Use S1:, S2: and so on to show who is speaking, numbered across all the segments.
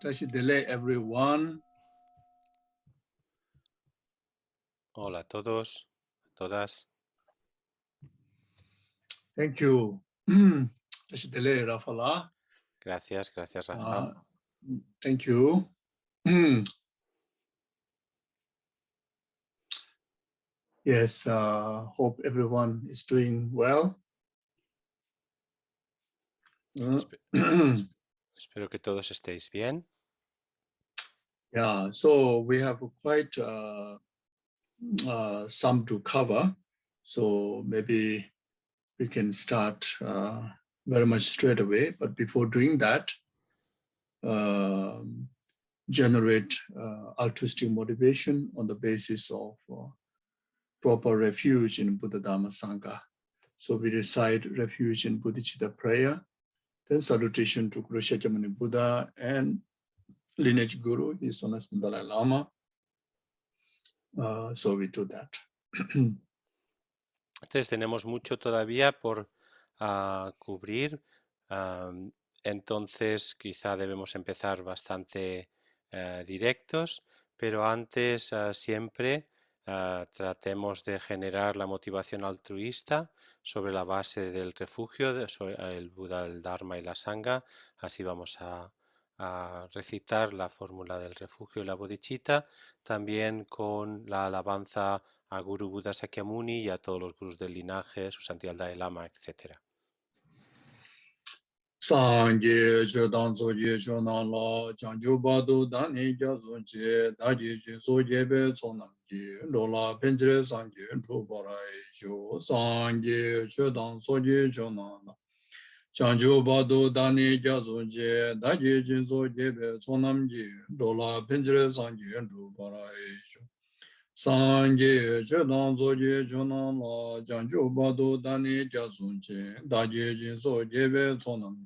S1: Delay everyone.
S2: Hola a todos, a todas.
S1: Thank you. Delay Rafala.
S2: Gracias, gracias Rafa.
S1: Thank you. Yes, hope everyone is doing well.
S2: Espero que todos estéis bien.
S1: Yeah, so we have quite some to cover. So maybe we can start very much straight away. But before doing that, generate altruistic motivation on the basis of proper refuge in Buddha Dhamma Sangha. So we recite refuge in Bodhicitta prayer, then salutation to Guru Shakyamuni Buddha and lineage Guru, His Holiness Dalai Lama. So we do that.
S2: Entonces tenemos mucho todavía por cubrir. Entonces quizá debemos empezar bastante directos, pero antes siempre tratemos de generar la motivación altruista sobre la base del refugio, el Buda, el Dharma y la Sangha. Así vamos a recitar la fórmula del refugio y la bodhicitta, también con la alabanza a Guru Buddha Sakyamuni y a todos los gurús del linaje, su santidad el Dalai Lama, etc.
S1: Sangye Chodang Soye Chonang La Changju Badu Dani Gyasun Che Daji Jin Soye Be Chonam Ji Lola Penjre Sangye Chuparai Shu Sangye Chodang Soye Chonang La Changju Badu Dani Gyasun Che Daji Jin Soye Be Chonam Ji Lola Penjre Sangye Chuparai Shu Sangye Chodang Soye Chonang La Changju Badu Dani Gyasun Che Daji Jin Soye Be Chonam Ji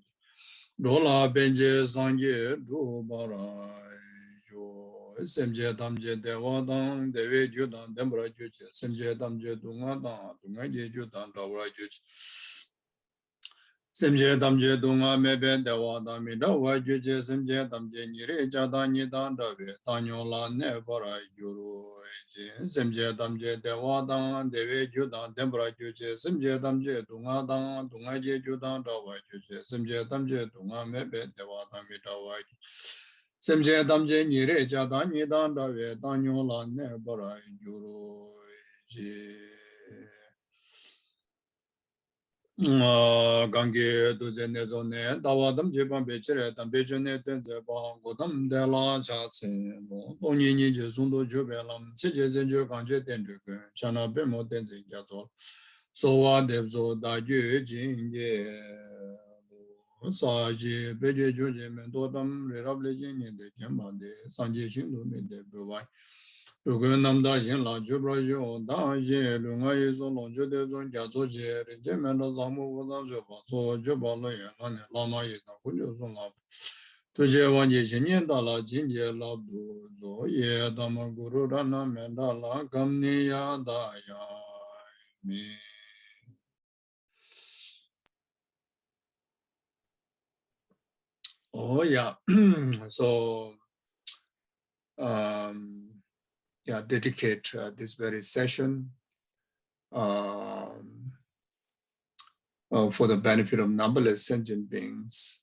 S1: Lola Benje Sangye Drubarai Jo Semje Damje Dewadang Deve Judan Dembra Juche Semje Damje Dunga Dang Dunga Je Judan Dawra Juche Semje Damje Dunga Mebe Dewadang Midawa Juche Semje Damje Nire Jada Nidan Dave Tanyola Nebarai Juru Semje Damje Dewadang Deve Judan Dembra Juche Semje Damje Dunga Dang Dunga Je Judan Dawra Juche Semje Damje Dunga Mebe Dewadang Midawa Semje Damje Nire Jada Nidan Dave Tanyola Nebarai Juru Gangi Duze Nezone, Dawadam Jiban Bechere, Tambejone Tenzeba, Godam de la Chatsin, Oni Niji Zundo Jubelam, Sije Zenjo Ganje Tenduke, Chana Bemo Tenzin Yazo, Sowa Devzo Da Yu Jinge, Saji, Beje Juje Mendodam, Rirable Jini de Kemande, Sanje Shindu Mende Bewai. Namda Jin La Jubrajo, Da Jin, Lunga Yizo Lonjo de Zon Gazo Jer, Jemenda Zamu Voda Joba, so Jobalo Yan, Lama Yita, Kujo Zon Lab. Tuje Wanje Jinin Dala Jinje Labdu, Zo Ye Damaguru Rana Mendala, Gamni Yadaya. Oh, yeah. So, yeah, dedicate this very session for the benefit of numberless sentient beings'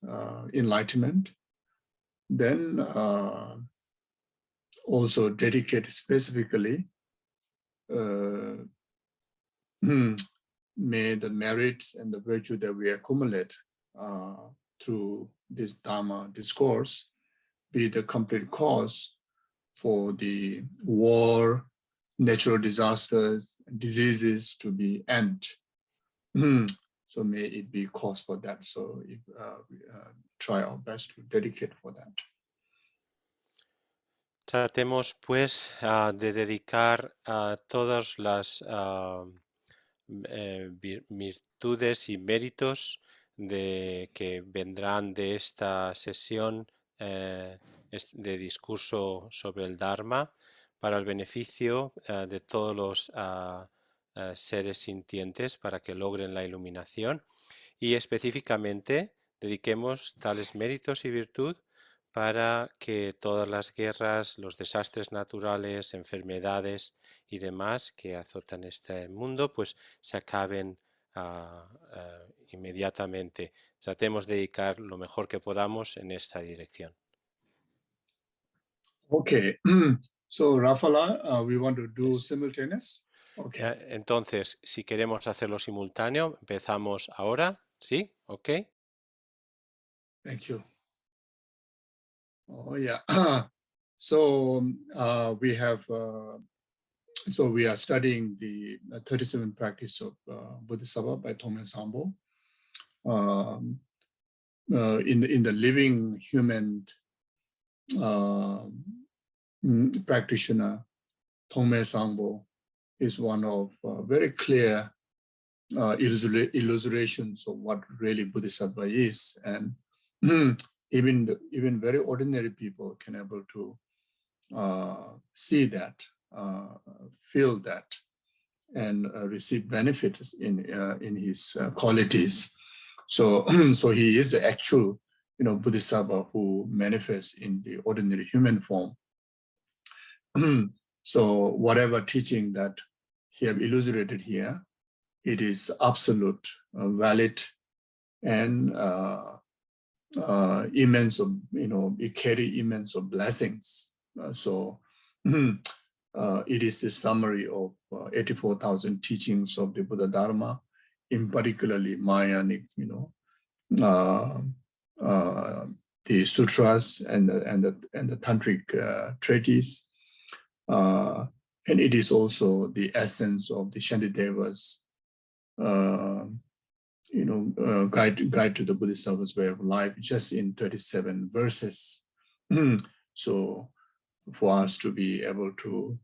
S1: enlightenment. Then also dedicate specifically may the merits and the virtue that we accumulate through this Dharma discourse be the complete cause for the war, natural disasters, diseases to be end. So may it be cause for that. So if, we try our best to dedicate for that.
S2: Tratemos pues de dedicar todas las virtudes y méritos que vendrán de esta sesión de discurso sobre el Dharma para el beneficio de todos los seres sintientes para que logren la iluminación, y específicamente dediquemos tales méritos y virtud para que todas las guerras, los desastres naturales, enfermedades y demás que azotan este mundo, pues se acaben inmediatamente. Tratemos de dedicar lo mejor que podamos en esta dirección.
S1: Okay, so Rafala, we want to do
S2: Yes.
S1: simultaneous. Okay.
S2: Entonces, si queremos hacerlo simultáneo, empezamos ahora, ¿sí? Ok.
S1: Thank you. Oh yeah. So we have. So we are studying the 37 practice of Bodhisattva by Tonglen Sambo. In the living human practitioner, Tongme Sangbo is one of very clear illustrations of what really Bodhisattva is, and even very ordinary people can able to see that, feel that, and receive benefits in his qualities. So, so he is the actual, Bodhisattva who manifests in the ordinary human form. So, whatever teaching that he have illustrated here, it is absolute, valid, and immense of, it carry immense of blessings. It is the summary of 84,000 teachings of the Buddha Dharma, in particularly Mahayanic, the sutras and the tantric treatise, and it is also the essence of the Shantidevas, guide to the Bodhisattva's way of life, just in 37 verses. So, for us to be able to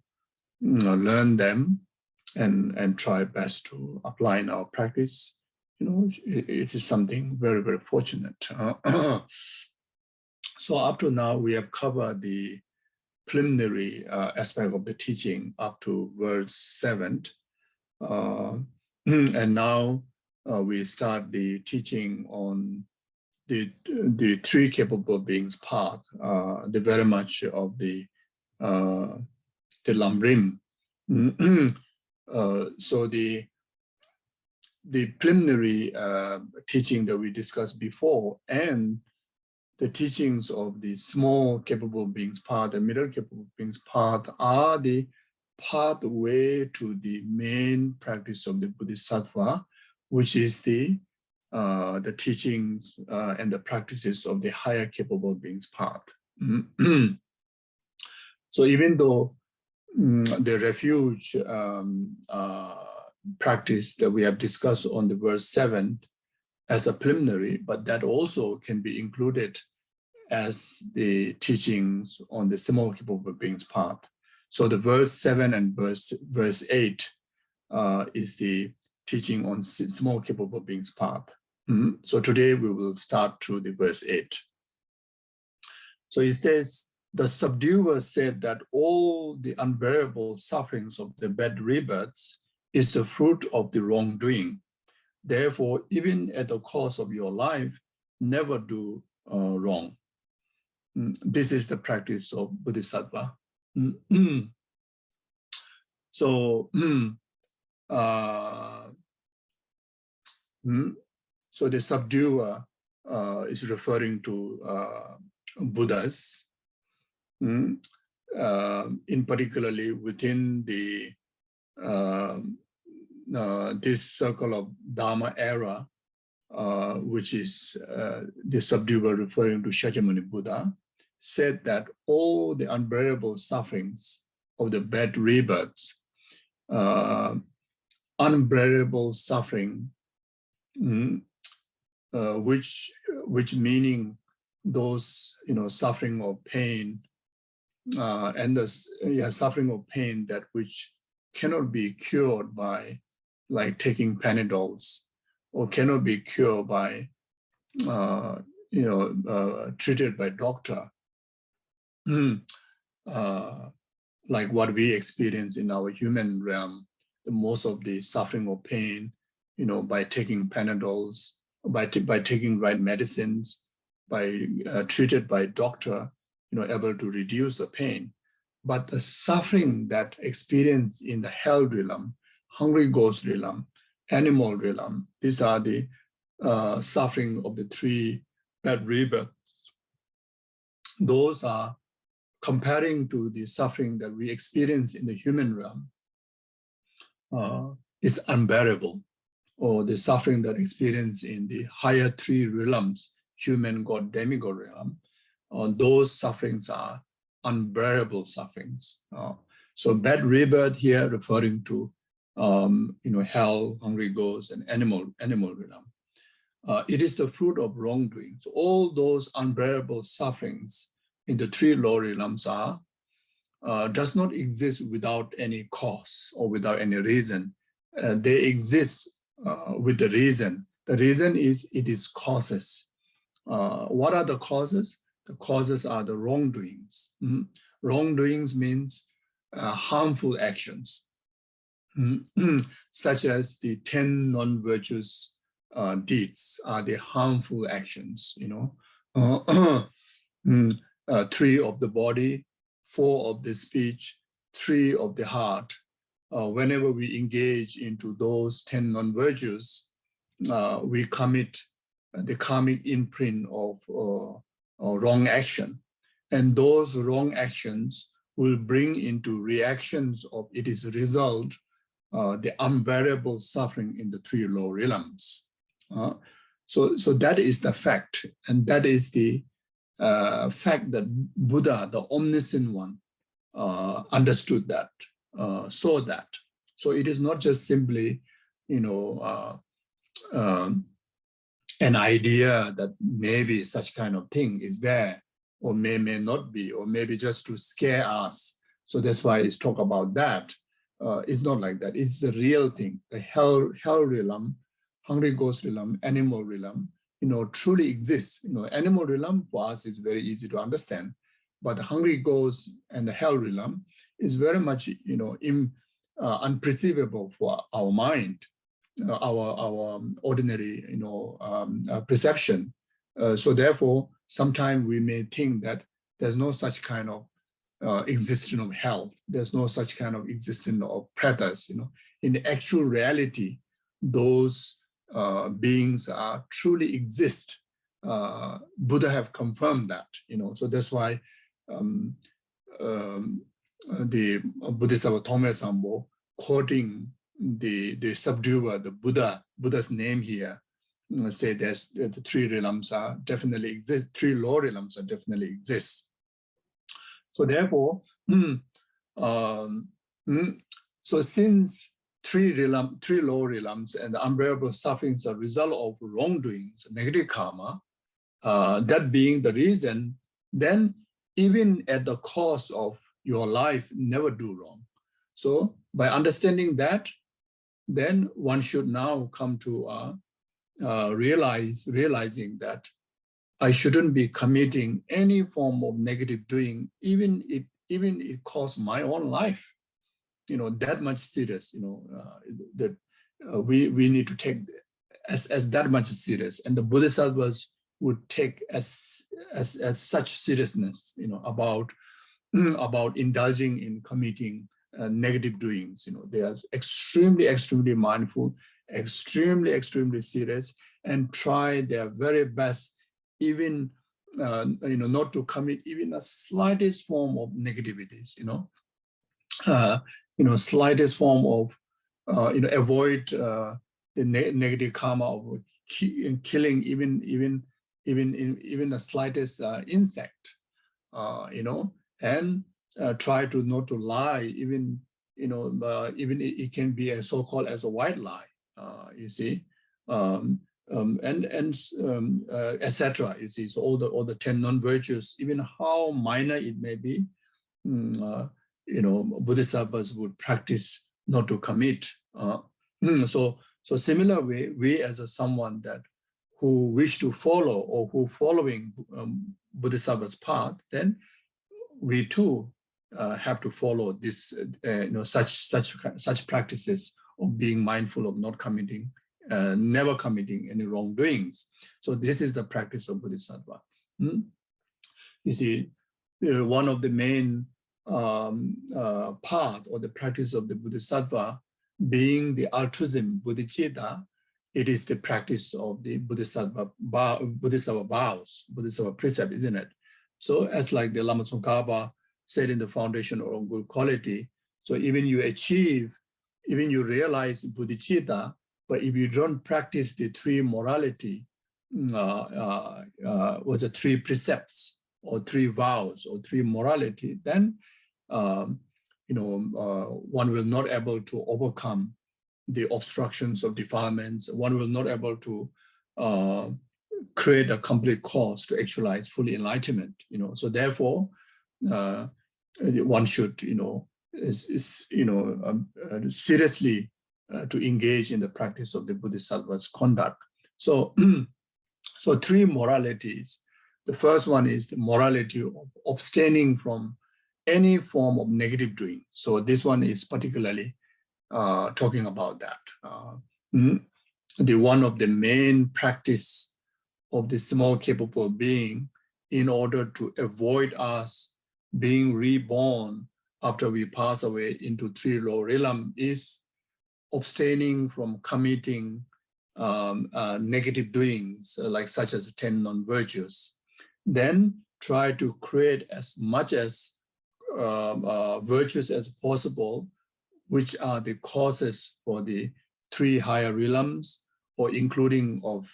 S1: learn them and try best to apply in our practice, it is something very, very fortunate. So up to now, we have covered the preliminary aspect of the teaching up to verse 7. And now we start the teaching on the three capable beings part, the very much of the Lamrim. So the preliminary teaching that we discussed before and the teachings of the small capable beings part and middle capable beings part are the pathway to the main practice of the Bodhisattva, which is the teachings and the practices of the higher capable beings part. So even though the refuge practice that we have discussed on the verse 7 as a preliminary, but that also can be included as the teachings on the small capable beings part. So the verse 7 and verse 8 is the teaching on small capable beings part. So today we will start to the verse 8. So it says, the subduer said that all the unbearable sufferings of the bad rebirths is the fruit of the wrongdoing. Therefore, even at the cost of your life, never do wrong. This is the practice of Bodhisattva. So, so the subduer is referring to Buddhas, in particularly within the this circle of Dharma era, which is the subduer referring to Shakyamuni Buddha, said that all the unbearable sufferings of the bad rebirths, unbearable suffering, which meaning those suffering or pain, and the suffering or pain that which cannot be cured by like taking Panadols, or cannot be cured by treated by doctor, like what we experience in our human realm, the most of the suffering or pain, by taking Panadols, by taking right medicines, treated by doctor, able to reduce the pain. But the suffering that experienced in the hell realm, hungry ghost realm, animal realm, these are the suffering of the three bad rebirths. Those are comparing to the suffering that we experience in the human realm is unbearable, or the suffering that experienced in the higher three realms, human, god, demigod realm, those sufferings are unbearable sufferings. So bad rebirth here referring to hell, hungry ghosts, and animal realm. It is the fruit of wrongdoing. So all those unbearable sufferings in the three lower realms does not exist without any cause or without any reason. They exist with the reason. The reason is it is causes. What are the causes? The causes are the wrongdoings. Wrongdoings means harmful actions, such as the 10 non-virtuous deeds are the harmful actions, 3 of the body, 4 of the speech, 3 of the heart. Whenever we engage into those 10 non-virtues, we commit the karmic imprint of wrong action. And those wrong actions will bring into reactions of its result, the unbearable suffering in the 3 lower realms. So that is the fact, and that is the fact that Buddha, the omniscient one, understood that, saw that. So it is not just simply, an idea that maybe such kind of thing is there, or may not be, or maybe just to scare us. So that's why it's talk about that. It's not like that. It's the real thing. The hell realm, hungry ghost realm, animal realm, truly exists. Animal realm for us is very easy to understand, but the hungry ghost and the hell realm is very much, unperceivable for our mind, our ordinary, perception. So therefore, sometimes we may think that there's no such kind of existence of hell. There's no such kind of existence of pretas. In the actual reality, those beings are truly exist. Buddha have confirmed that. So that's why the Bodhisattva Tome Sambo quoting the subduer, the Buddha's name here, say there's the 3 realms are definitely exist, 3 lower realms are definitely exist. So therefore, so since 3 lower realms and the unbearable sufferings are a result of wrongdoings, negative karma, that being the reason, then even at the cost of your life, never do wrong. So by understanding that, then one should now come to realizing that I shouldn't be committing any form of negative doing, even it costs my own life. That much serious. That we need to take as that much serious, and the Bodhisattvas would take as such seriousness, about indulging in committing negative doings. They are extremely mindful, extremely serious, and try their very best, even not to commit even the slightest form of negativities. Slightest form of avoid the negative karma of killing even the slightest insect. And try to not to lie, even even it can be a so-called as a white lie, you see, and etc. You see, so all the 10 non-virtues, even how minor it may be, Bodhisattvas would practice not to commit. So similar way, we as someone that who wish to follow or who following Bodhisattva's path, then we too have to follow this, such practices of being mindful of not committing, never committing any wrongdoings. So this is the practice of Bodhisattva. You see, one of the main part or the practice of the Bodhisattva being the altruism, bodhicitta, it is the practice of the Bodhisattva vows, Bodhisattva precept, isn't it? So as like the Lama Tsongkhapa said in the Foundation on Good Quality, so even you realize bodhicitta, but if you don't practice the three morality, was the three precepts or three vows or three morality, then one will not able to overcome the obstructions of defilements. One will not able to create a complete cause to actualize full enlightenment. So therefore, one should seriously to engage in the practice of the Bodhisattva's conduct. So, so three moralities. The first one is the morality of abstaining from any form of negative doing. So this one is particularly talking about that. The one of the main practice of the small capable being in order to avoid us being reborn after we pass away into three lower realm is abstaining from committing negative doings, like such as 10 non-virtues. Then try to create as much as virtues as possible, which are the causes for the three higher realms, or including of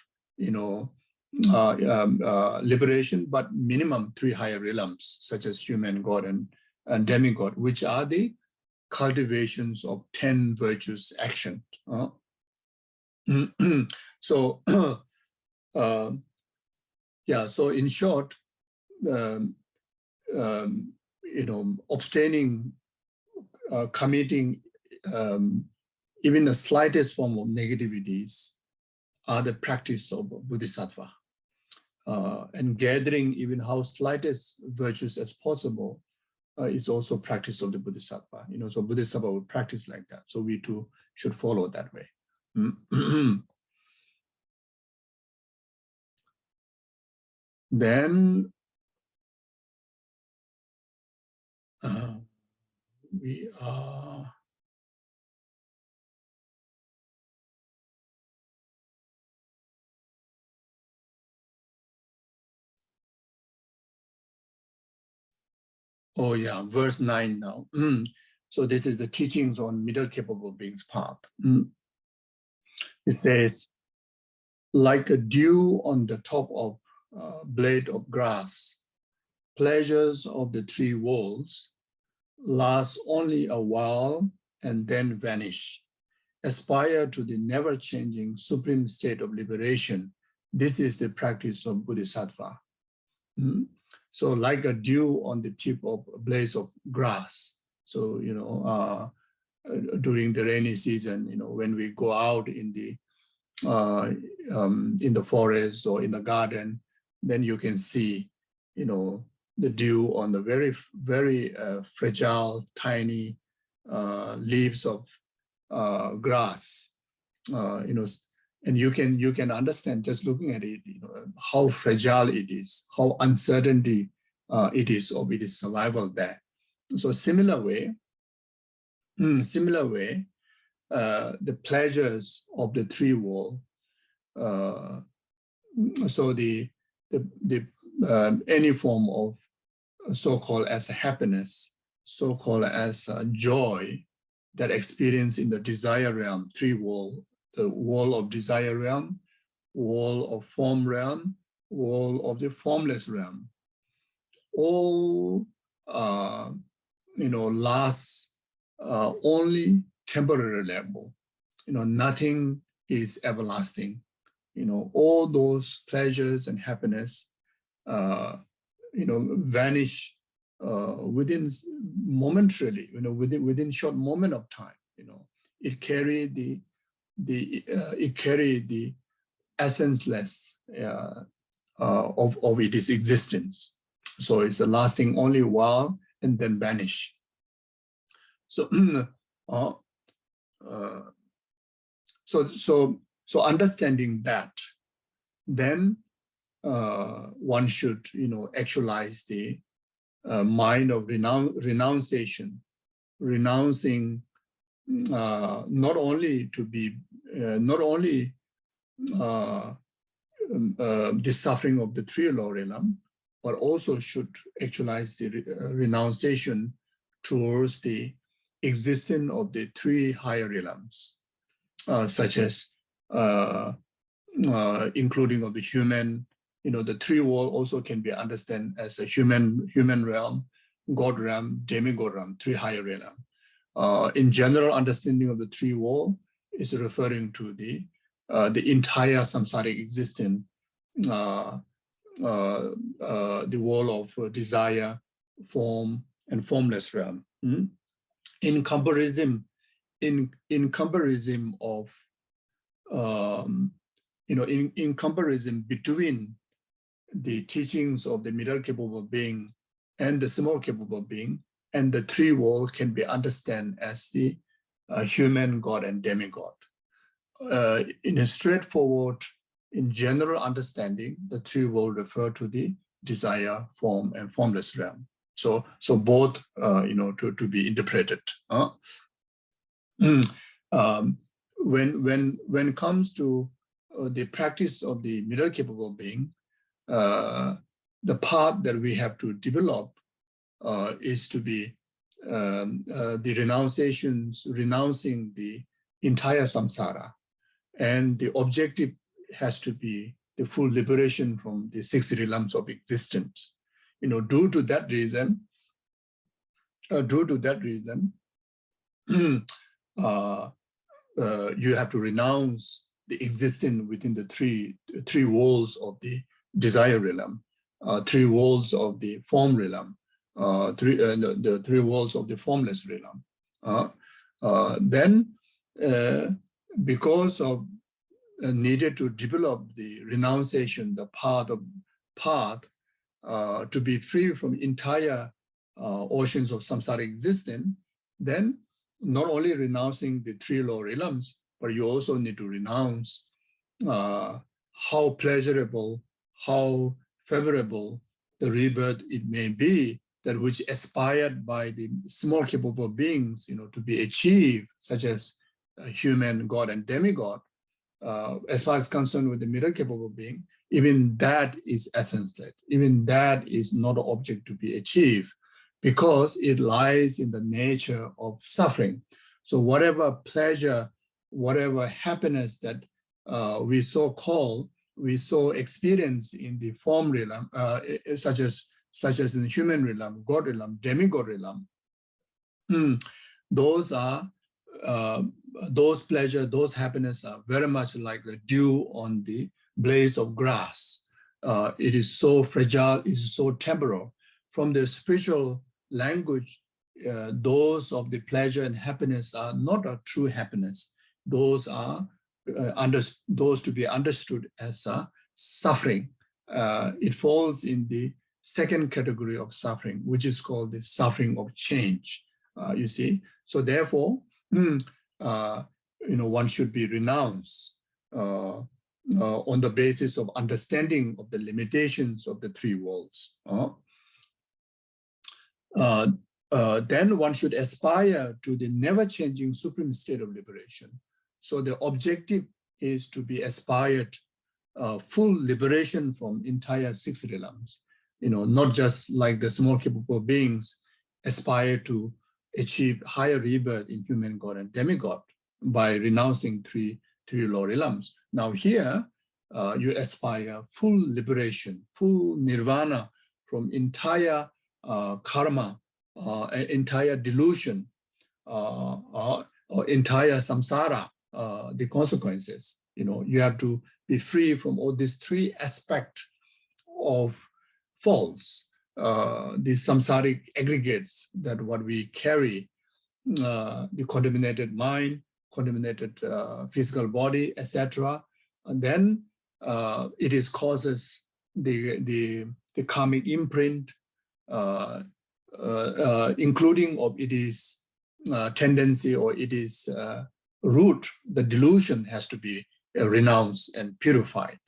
S1: liberation, but minimum three higher realms, such as human, God, and demigod, which are the cultivations of 10 virtues action. So, so in short, abstaining, committing even the slightest form of negativities are the practice of Bodhisattva. And gathering even how slightest virtues as possible is also practice of the Bodhisattva. So Bodhisattva will practice like that. So we too should follow that way. Then we are verse 9 now. So this is the teachings on middle capable beings path. It says, like a dew on the top of blade of grass, pleasures of the three worlds last only a while and then vanish. Aspire to the never-changing supreme state of liberation. This is the practice of Bodhisattva. So like a dew on the tip of blades of grass. So, during the rainy season, when we go out in the forest or in the garden, then you can see, the dew on the very, very fragile, tiny leaves of grass, and you can understand just looking at it, how fragile it is, how uncertainty it is of its survival there. So similar way, the pleasures of the three world. So the any form of so-called as happiness, so-called as joy that experience in the desire realm, three world, the world of desire realm, world of form realm, world of the formless realm, all lasts only temporary level. Nothing is everlasting. All those pleasures and happiness vanish within momentarily, within short moment of time. It carried the essenceless of its existence. So it's lasting only a while and then vanish. So so understanding that, then one should, actualize the mind of renunciation, renouncing not only to be, not only the suffering of the three lower realm, but also should actualize the renunciation towards the existence of the three higher realms, such as including of the human, the three world also can be understood as a human realm, God realm, demigod realm, three higher realm. In general, understanding of the three world is referring to the entire samsaric existence, the world of desire, form, and formless realm. In comparison of in comparison between the teachings of the middle capable being and the small capable being, and the three worlds can be understood as the human, God, and demigod. In a straightforward, in general understanding, the three worlds refer to the desire, form, and formless realm. So both, to be interpreted. When it comes to the practice of the middle capable being, the path that we have to develop is to be the renouncing the entire samsara, and the objective has to be the full liberation from the six realms of existence. Due to that reason, you have to renounce the existence within the three walls of the desire realm, three walls of the form realm, the three walls of the formless realm. Then, because of needed to develop the renunciation, the path to be free from entire oceans of samsara existence, then not only renouncing the three lower realms, but you also need to renounce how pleasurable, how favorable the rebirth it may be, that which aspired by the small capable beings, to be achieved, such as human, God, and demigod. As far as concerned with the middle capable being, even that is essence-led. Even that is not an object to be achieved, because it lies in the nature of suffering. So whatever pleasure, whatever happiness that we so experience in the form realm, such as in the human realm, God realm, demigod realm, those pleasure, those happiness are very much like the dew on the blades of grass. It is so fragile, it is so temporal. From the spiritual language, those of the pleasure and happiness are not a true happiness. Those are those to be understood as suffering. It falls in the second category of suffering, which is called the suffering of change. You see, so therefore, one should be renounced on the basis of understanding of the limitations of the three worlds. Then one should aspire to the never-changing supreme state of liberation. So the objective is to be aspired full liberation from entire six realms. Not just like the small capable beings aspire to achieve higher rebirth in human, God, and demigod by renouncing three lower realms. Now here, you aspire full liberation, full nirvana from entire karma, entire delusion, or entire samsara, the consequences. You have to be free from all these three aspects of faults, the samsaric aggregates that what we carry, the contaminated mind, contaminated physical body, etc. And then it is causes the karmic imprint, including of it is tendency or it is root. The delusion has to be renounced and purified.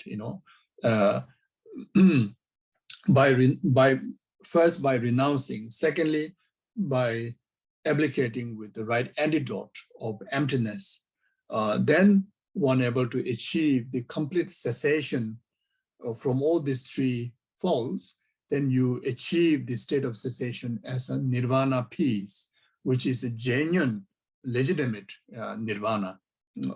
S1: first by renouncing, secondly, by applicating with the right antidote of emptiness, then one able to achieve the complete cessation from all these three faults, then you achieve the state of cessation as a nirvana peace, which is a genuine, legitimate nirvana.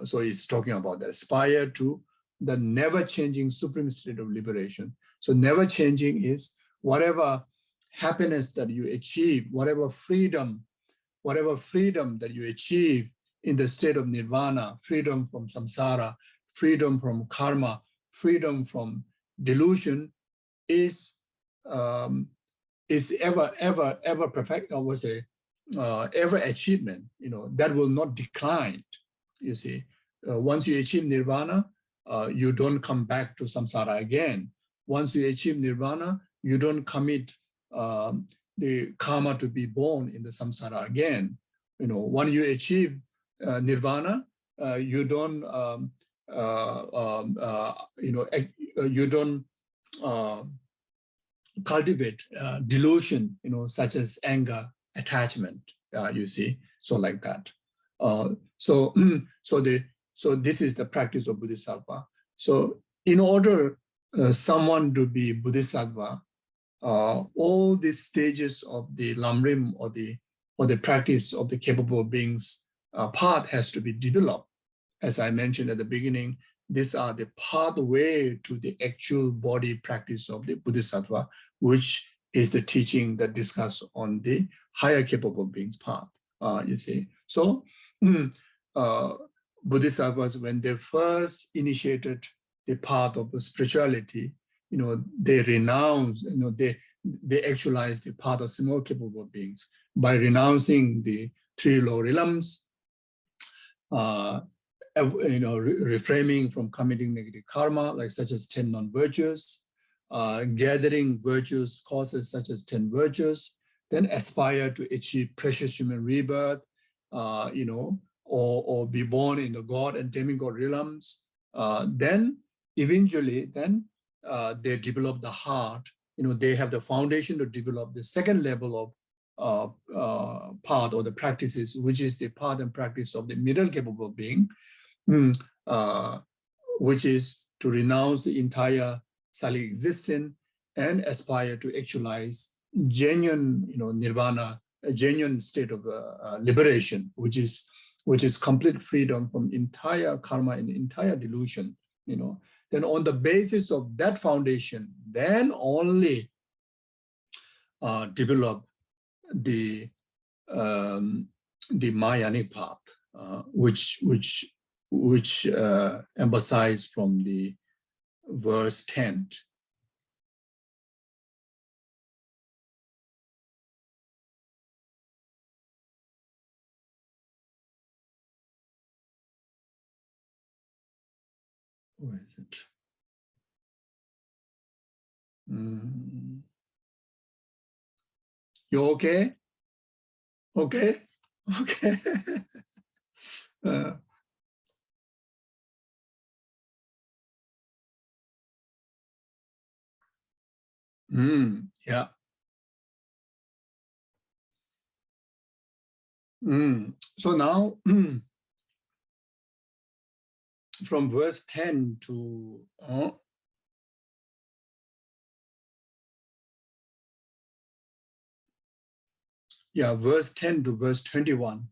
S1: So he's talking about that, aspire to the never-changing supreme state of liberation. So never-changing is whatever happiness that you achieve, whatever freedom that you achieve in the state of nirvana, freedom from samsara, freedom from karma, freedom from delusion, is ever perfect, I would say, ever achievement. That will not decline. You see, once you achieve nirvana, you don't come back to samsara again. Once you achieve nirvana, you don't commit the karma to be born in the samsara again. When you achieve nirvana, you don't you don't cultivate delusion, such as anger, attachment. You see, so like that. So this is the practice of Bodhisattva. So in order someone to be Bodhisattva, all these stages of the Lamrim or the practice of the capable beings path has to be developed. As I mentioned at the beginning, these are the pathway to the actual body practice of the Bodhisattva, which is the teaching that discuss on the higher capable beings path. You see, so Bodhisattvas, when they first initiated the path of spirituality, they renounce, they actualize the path of small capable beings by renouncing the three lower realms, refraining from committing negative karma, like such as 10 non-virtues, gathering virtues causes such as 10 virtues, then aspire to achieve precious human rebirth, or be born in the God and demigod realms. Then eventually, they develop the heart. They have the foundation to develop the second level of path or the practices, which is the path and practice of the middle capable being, which is to renounce the entire salic existence and aspire to actualize genuine, nirvana, a genuine state of liberation, which is complete freedom from entire karma and entire delusion. Then on the basis of that foundation, then only develop the Mayanic path, which emphasize from the verse 10. Where is it? You okay? Okay? Okay. Yeah. So now, from verse 10 to verse 10 to verse 21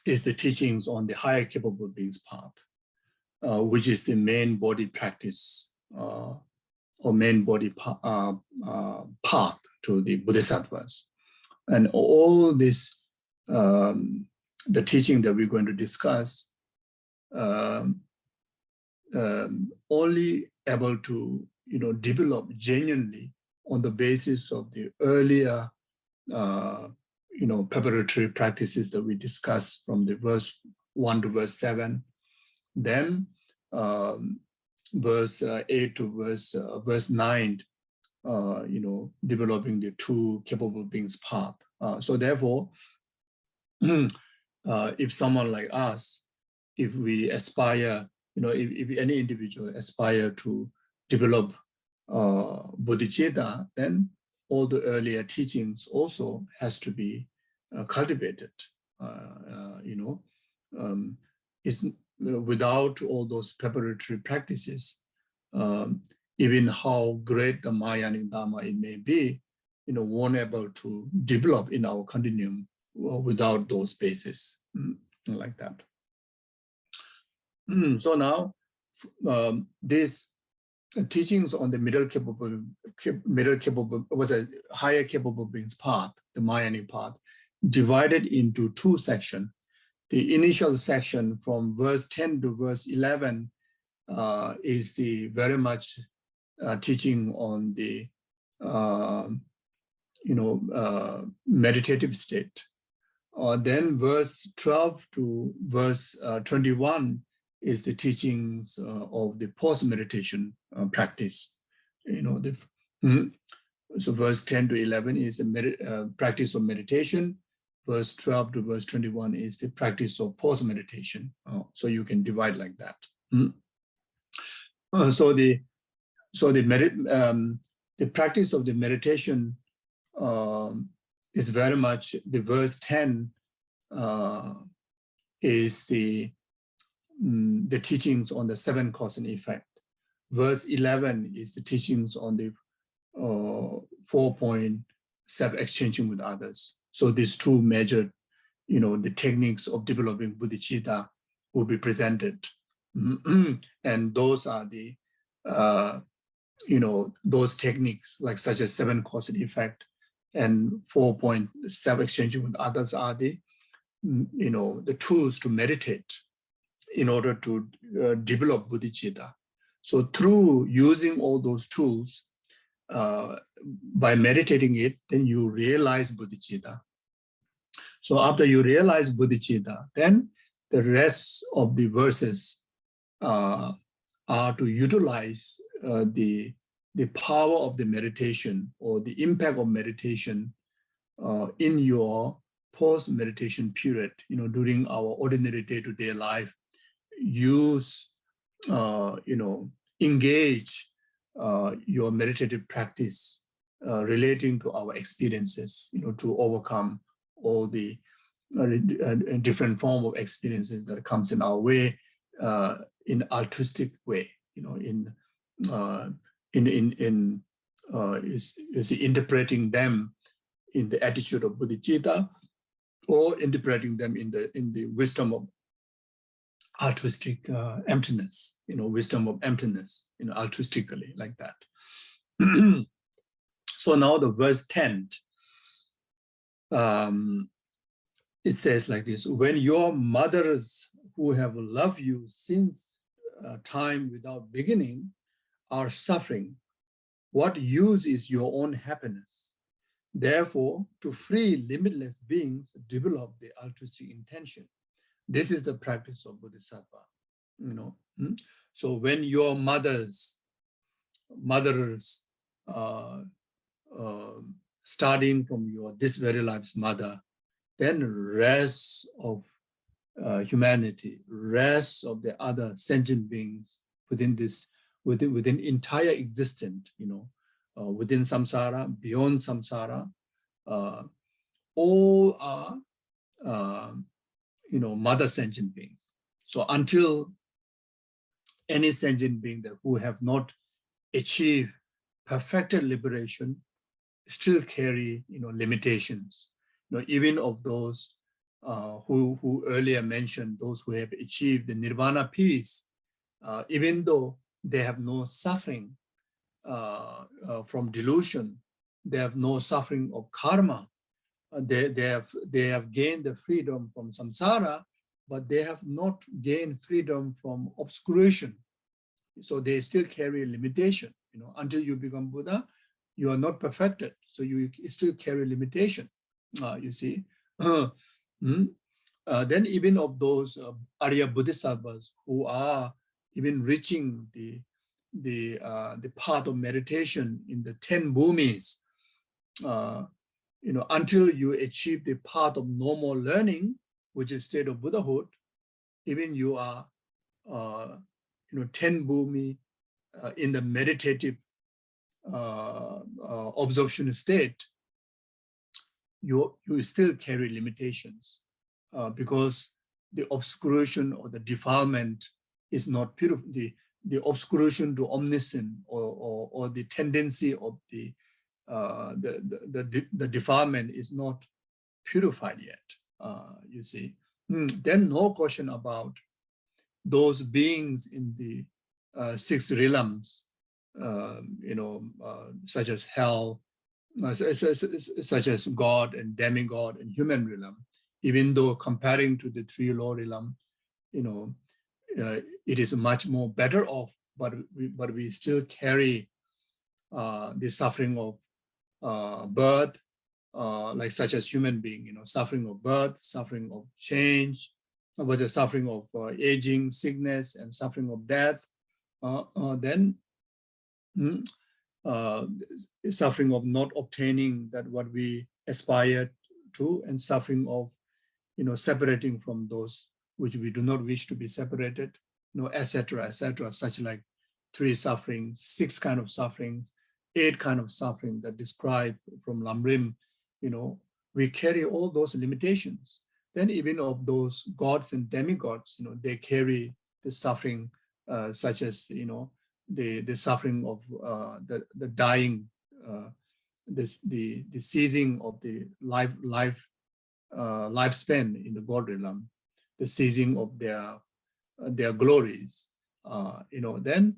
S1: is the teachings on the higher capable beings path, which is the main body practice or main body path to the Bodhisattvas. And all this, the teaching that we're going to discuss, only able to develop genuinely on the basis of the earlier preparatory practices that we discussed from the verse 1 to verse 7, then verse 8 to verse 9, developing the two capable beings path. So therefore, if someone like us, if we aspire, if any individual aspire to develop bodhicitta, then all the earlier teachings also has to be cultivated. It's without all those preparatory practices, even how great the Mahayanic Dharma it may be, won't able to develop in our continuum without those bases, like that. So now, these teachings on the middle capable was a higher capable beings part, the Mahayanic part, divided into two sections. The initial section from verse 10 to verse 11 is the very much teaching on the meditative state. Then verse 12 to verse 21 is the teachings of the post-meditation practice. So verse 10 to 11 is the practice of meditation. Verse 12 to verse 21 is the practice of post-meditation. So you can divide like that. So the practice of the meditation is very much the verse 10 is the teachings on the 7 cause and effect. Verse 11 is the teachings on the 4-point self-exchanging with others. So these two major, the techniques of developing bodhicitta will be presented. And those are the, those techniques, like such as 7 cause and effect and 4-point self-exchanging with others are the, the tools to meditate in order to develop bodhicitta. So through using all those tools, by meditating it, then you realize bodhicitta. So after you realize bodhicitta, then the rest of the verses are to utilize the power of the meditation or the impact of meditation in your post-meditation period, during our ordinary day-to-day life. Use, engage your meditative practice relating to our experiences, to overcome all the different form of experiences that comes in our way, in altruistic way, interpreting them in the attitude of bodhicitta, or interpreting them in the wisdom of altruistic emptiness, wisdom of emptiness, altruistically, like that. So now the verse 10, it says like this: when your mothers who have loved you since time without beginning are suffering, what use is your own happiness? Therefore, to free limitless beings, develop the altruistic intention. This is the practice of Bodhisattva. So when your mothers, starting from this very life's mother, then rest of humanity, rest of the other sentient beings within entire existence, within samsara, beyond samsara, all are mother sentient beings. So until any sentient being who have not achieved perfected liberation still carry limitations. Even of those who earlier mentioned, those who have achieved the nirvana peace, even though they have no suffering from delusion, they have no suffering of karma, they have gained the freedom from samsara, but they have not gained freedom from obscuration. So they still carry a limitation. Until you become Buddha, you are not perfected, so you still carry limitation. You see. Then even of those Arya Bodhisattvas who are even reaching the path of meditation in the 10 bhumis, until you achieve the path of normal learning, which is state of Buddhahood, even you are 10 bhumi in the meditative absorption state, you still carry limitations because the obscuration or the defilement is not pure. The obscuration to omniscient or the tendency of the defilement is not purified yet. You see, then no question about those beings in the six realms, such as hell, such as God and demigod and human realm. Even though comparing to the three lower realm, it is much more better off, but we still carry the suffering of birth, like such as human being, suffering of birth, suffering of change, but the suffering of aging, sickness, and suffering of death. Then suffering of not obtaining that what we aspire to, and suffering of separating from those which we do not wish to be separated, etc., such like 3 sufferings, 6 kind of sufferings, 8 kind of suffering that describe from Lamrim. We carry all those limitations. Then even of those gods and demigods, they carry the suffering, such as the suffering of the dying, the ceasing of the lifespan in the God realm, the ceasing of their glories. Then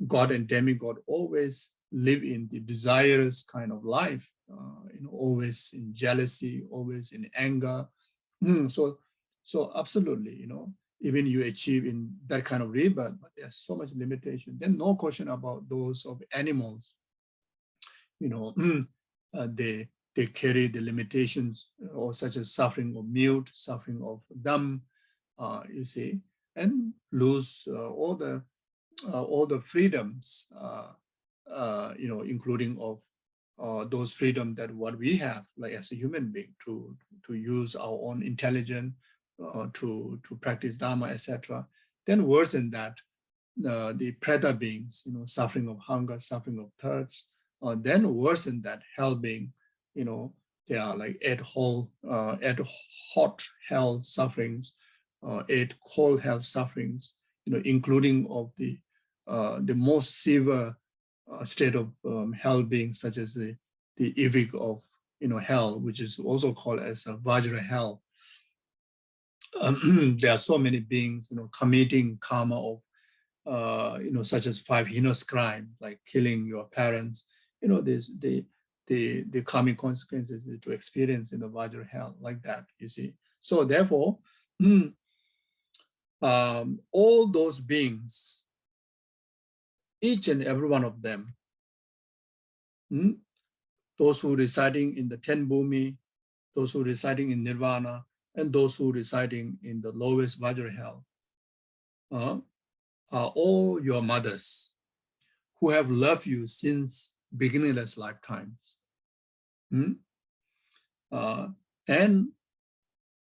S1: God and demigod always live in the desirous kind of life, always in jealousy, always in anger. So absolutely, even you achieve in that kind of rebirth, but there's so much limitation. Then no question about those of animals. They carry the limitations, or such as suffering of mute, suffering of dumb, you see, and lose all the freedoms, including of those freedom that what we have, like as a human being, to use our own intelligence, to practice Dharma, etc. Then worse than that, the preta beings, suffering of hunger, suffering of thirst. Then worse than that, hell being, they are like 8 hot hell sufferings, 8 cold hell sufferings, including of the most severe state of hell being, such as the evic of hell, which is also called as a Vajra hell. There are so many beings, committing karma of such as 5 heinous crimes, like killing your parents. There's the karmic consequences to experience in the Vajra hell, like that, you see. So therefore, all those beings, each and every one of them, those who residing in the 10 bhumi, those who residing in nirvana, and those who residing in the lowest Vajra hell, are all your mothers who have loved you since beginningless lifetimes. And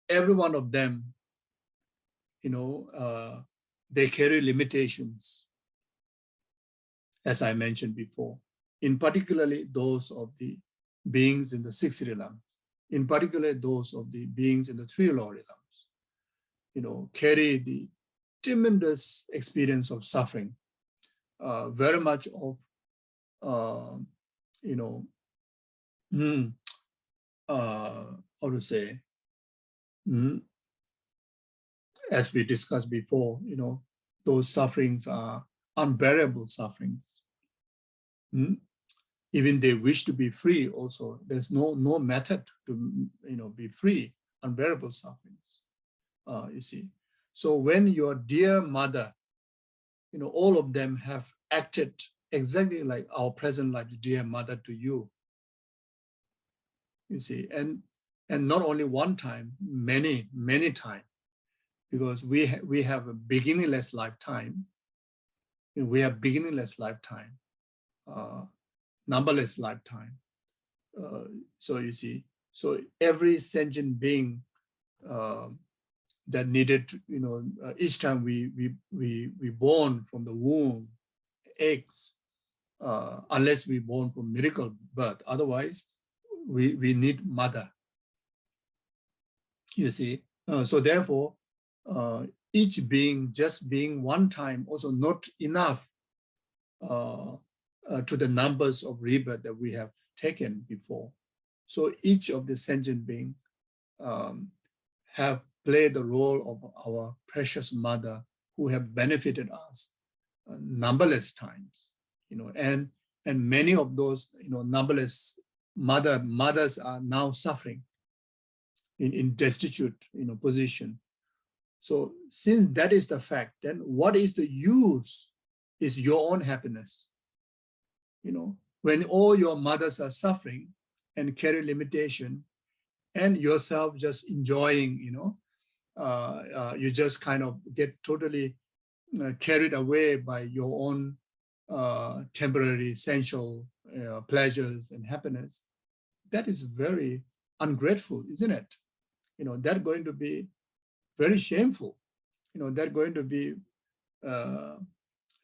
S1: every one of them, they carry limitations, as I mentioned before, in particularly those of the beings in the 6 realms, in particular those of the beings in the 3 lower realms, carry the tremendous experience of suffering, very much of, how to say, as we discussed before, those sufferings are unbearable sufferings. Even they wish to be free also, there's no method to be free, unbearable sufferings, you see. So when your dear mother, all of them have acted exactly like our present life dear mother to you, you see, and not only one time, many times, because we have a beginningless lifetime, we have beginningless lifetime, numberless lifetime. So you see, so every sentient being that needed to, each time we born from the womb, eggs, unless we born from miracle birth. Otherwise, we need mother. You see, so therefore, each being just being one time also not enough to the numbers of rebirth that we have taken before. So each of the sentient being have played the role of our precious mother who have benefited us numberless times, and many of those, numberless mothers are now suffering in destitute, position. So since that is the fact, then what is the use is your own happiness. When all your mothers are suffering and carry limitation, and yourself just enjoying, you just kind of get totally carried away by your own temporary sensual pleasures and happiness. That is very ungrateful, isn't it? That's going to be very shameful. That's going to be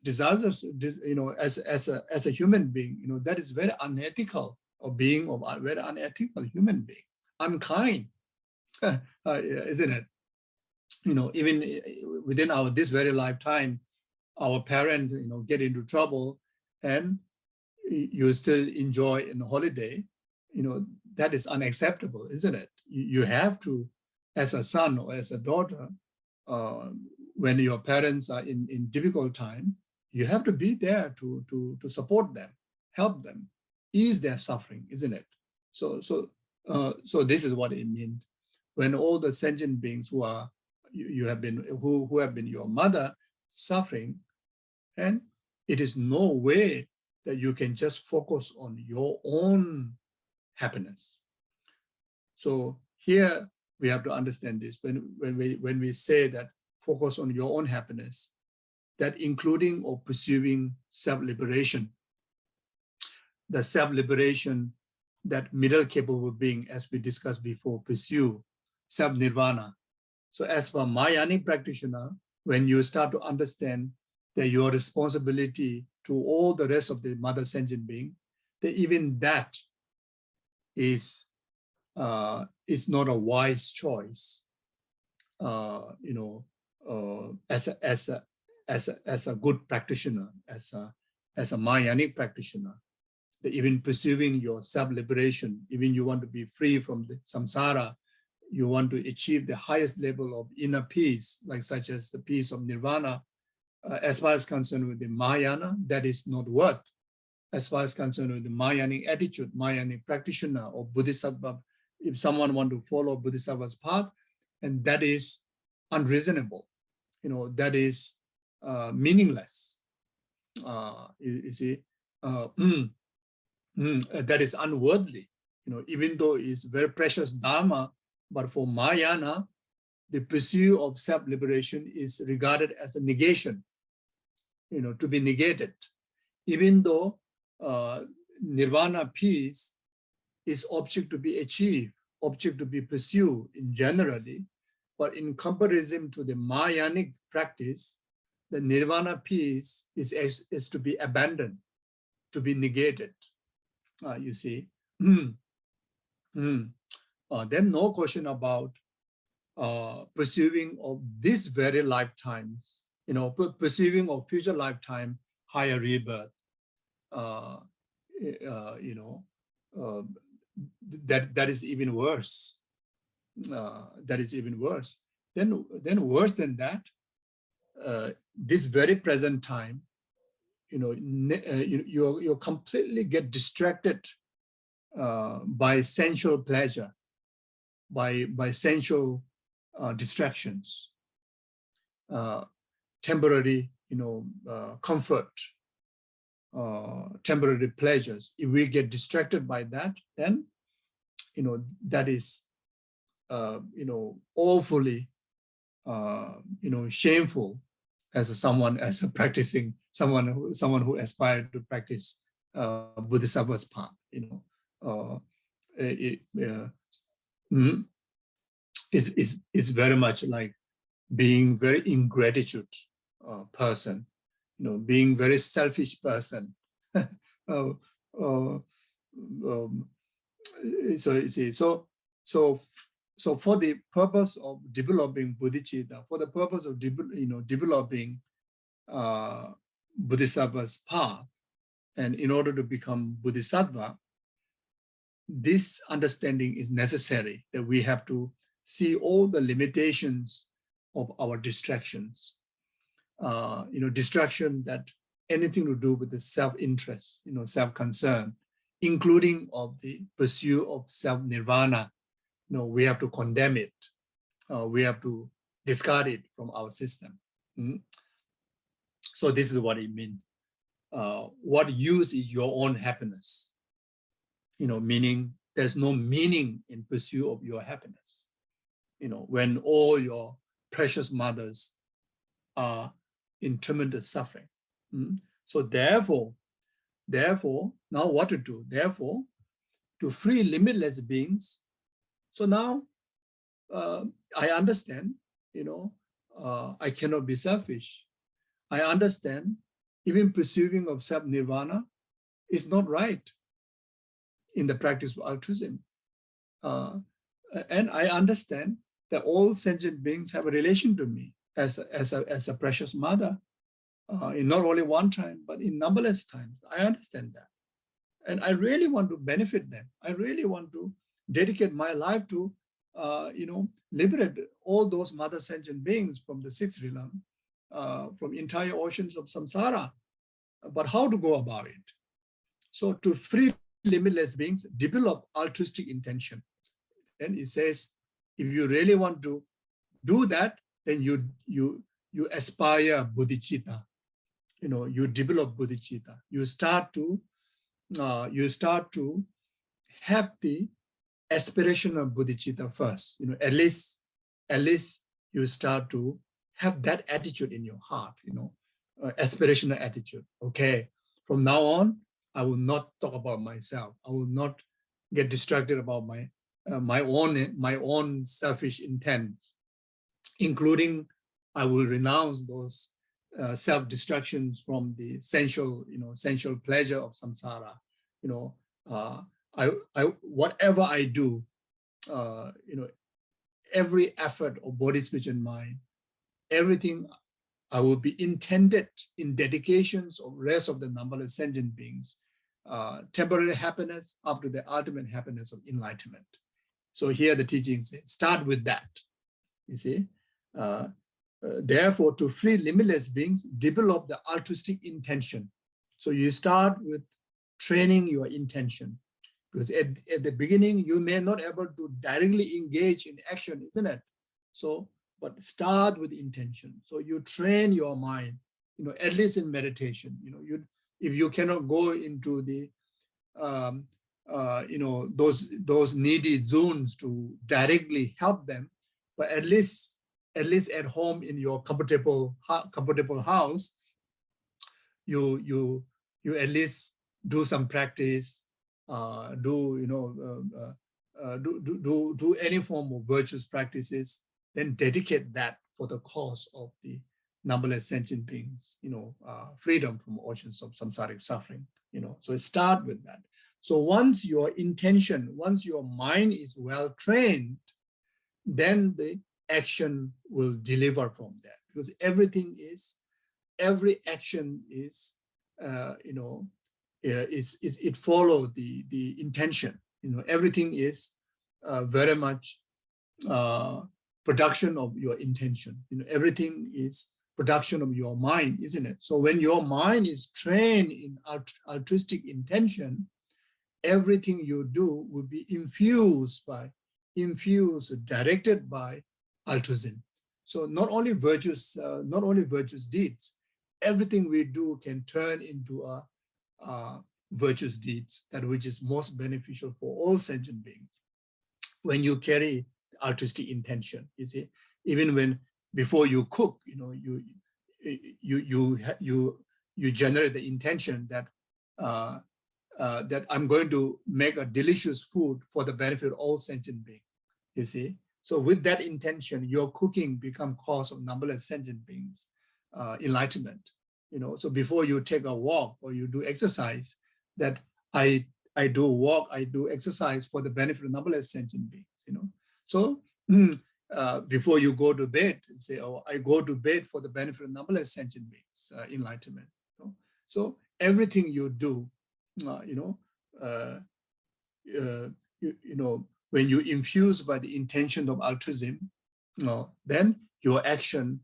S1: disastrous. As a human being, that is very unethical. Of being of a very unethical human being, unkind, isn't it? Even within this very lifetime, our parent, get into trouble, and you still enjoy in a holiday. That is unacceptable, isn't it? You have to, as a son or as a daughter, when your parents are in difficult time, you have to be there to support them, help them, ease their suffering, isn't it? So this is what it means when all the sentient beings who are who have been your mother suffering, and it is no way that you can just focus on your own happiness. So here we have to understand this when we say that focus on your own happiness, that including or pursuing self-liberation. The self-liberation that middle capable being, as we discussed before, pursue self-nirvana. So as for Mayanic practitioner, when you start to understand that your responsibility to all the rest of the mother sentient being, that even that is not a wise choice. As a good practitioner, as a Mayanic practitioner, that even pursuing your self-liberation, even you want to be free from the samsara, you want to achieve the highest level of inner peace, like such as the peace of nirvana, as far as concerned with the Mahayana, that is not worth. As far as concerned with the Mahayanic attitude, Mahayanic practitioner or Bodhisattva, if someone want to follow Bodhisattva's path, and that is unreasonable, that is meaningless. You see, that is unworthy. Even though it's very precious dharma, but for Mahayana, the pursuit of self-liberation is regarded as a negation, to be negated. Even though nirvana peace is object to be achieved, object to be pursued in generally, but in comparison to the Mahayanic practice, the nirvana peace is to be abandoned, to be negated. You see, then no question about pursuing of this very lifetimes, pursuing of future lifetime higher rebirth. That is even worse. That is even worse. Then worse than that, this very present time, you completely get distracted by sensual pleasure, by sensual distractions, temporary, comfort, temporary pleasures. If we get distracted by that, then, that is, awfully, shameful as a practicing someone who aspired to practice Bodhisattva's path. Is very much like being very ingratitude person, being very selfish person. uh, uh, so you see, so for the purpose of developing bodhicitta, for the purpose of developing bodhisattva's path, and in order to become bodhisattva, this understanding is necessary, that we have to see all the limitations of our distractions. Distraction that anything to do with the self-interest, self-concern, including of the pursuit of self-nirvana. We have to condemn it. We have to discard it from our system. So this is what it means. What use is your own happiness? Meaning there's no meaning in pursuit of your happiness. When all your precious mothers are in tremendous suffering. So therefore, now what to do? Therefore, to free limitless beings. So now I understand, I cannot be selfish. I understand even pursuing of self-nirvana is not right in the practice of altruism. And I understand that all sentient beings have a relation to me as a precious mother, in not only one time, but in numberless times. I understand that. And I really want to benefit them. I really want to dedicate my life to, liberate all those mother sentient beings from the sixth realm, from entire oceans of samsara. But how to go about it? So to free limitless beings, develop altruistic intention. And it says, if you really want to do that, then you aspire bodhicitta. You develop bodhicitta. You start to have the aspiration of bodhicitta first. At least you start to have that attitude in your heart. Aspirational attitude. Okay, from now on, I will not talk about myself. I will not get distracted about my own selfish intents, including I will renounce those self-distractions from the sensual pleasure of samsara. Whatever I do, every effort of body, speech, and mind, everything I will be intended in dedications of rest of the numberless sentient beings, temporary happiness after the ultimate happiness of enlightenment. So here the teachings say, start with that. You see, therefore, to free limitless beings, develop the altruistic intention. So you start with training your intention, because at the beginning you may not be able to directly engage in action, isn't it? So, but start with intention. So you train your mind, at least in meditation. If you cannot go into the those needy zones to directly help them, but at least at home in your comfortable house, you at least do some practice, do any form of virtuous practices, then dedicate that for the cause of the numberless sentient beings, freedom from oceans of samsaric suffering. So start with that. So once your intention, once your mind is well trained, then the action will deliver from that, because every action is, it follows the intention. Everything is very much production of your intention. Everything is production of your mind, isn't it? So when your mind is trained in altruistic intention, everything you do will be infused, directed by altruism. So not only virtuous deeds, everything we do can turn into a virtuous deeds, that which is most beneficial for all sentient beings. When you carry altruistic intention, you see, even when before you cook, you generate the intention that that I'm going to make a delicious food for the benefit of all sentient beings. You see, so with that intention, your cooking become cause of numberless sentient beings enlightenment. So before you take a walk or you do exercise, that I do walk, I do exercise for the benefit of numberless sentient beings, So before you go to bed, say, oh, I go to bed for the benefit of numberless sentient beings, enlightenment. So everything you do, when you infuse by the intention of altruism, then your action,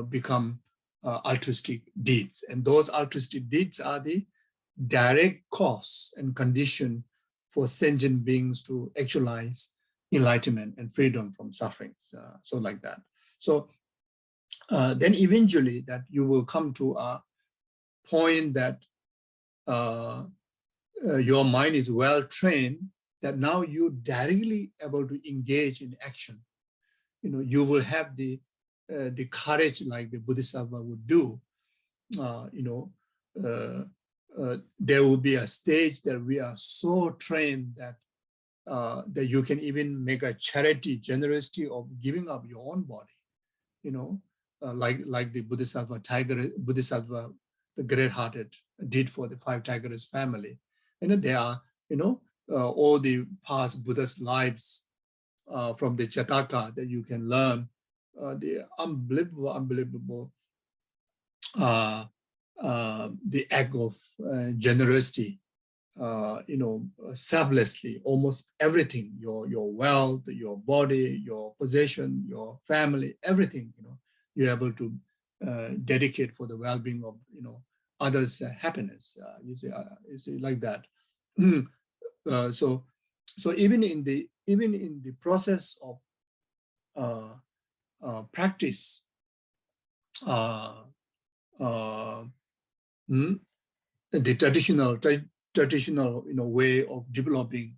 S1: become altruistic deeds, and those altruistic deeds are the direct cause and condition for sentient beings to actualize enlightenment and freedom from sufferings. So like that. So then eventually that you will come to a point that your mind is well trained, that now you directly able to engage in action. You will have the courage like the Bodhisattva would do. There will be a stage that we are so trained that that you can even make a charity, generosity of giving up your own body. Like the Bodhisattva, the great-hearted, did for the 5 Tigers family. There are, all the past Buddha's lives from the Jataka that you can learn, the unbelievable, the act of generosity, selflessly, almost everything, your wealth, your body, your possession, your family, everything, you're able to dedicate for the well-being of, others' happiness. You see, like that. So even in the process of practice, the traditional way of developing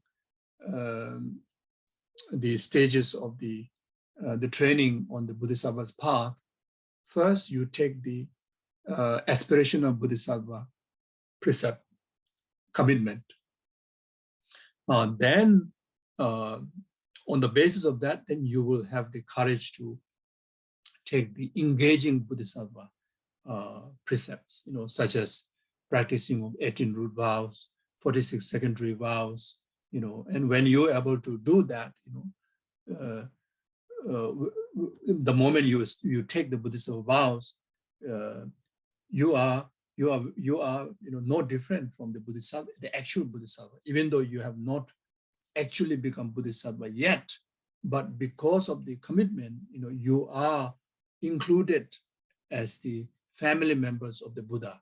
S1: the stages of the training on the Bodhisattva's path. First, you take the aspirational Bodhisattva precept, commitment. Then, on the basis of that, then you will have the courage to take the engaging Bodhisattva precepts, such as practicing of 18 root vows, 46 secondary vows, and when you're able to do that, the moment you take the Bodhisattva vows, you are no different from the Bodhisattva, the actual Bodhisattva, even though you have not actually become Bodhisattva yet, but because of the commitment, you are included as the family members of the Buddha,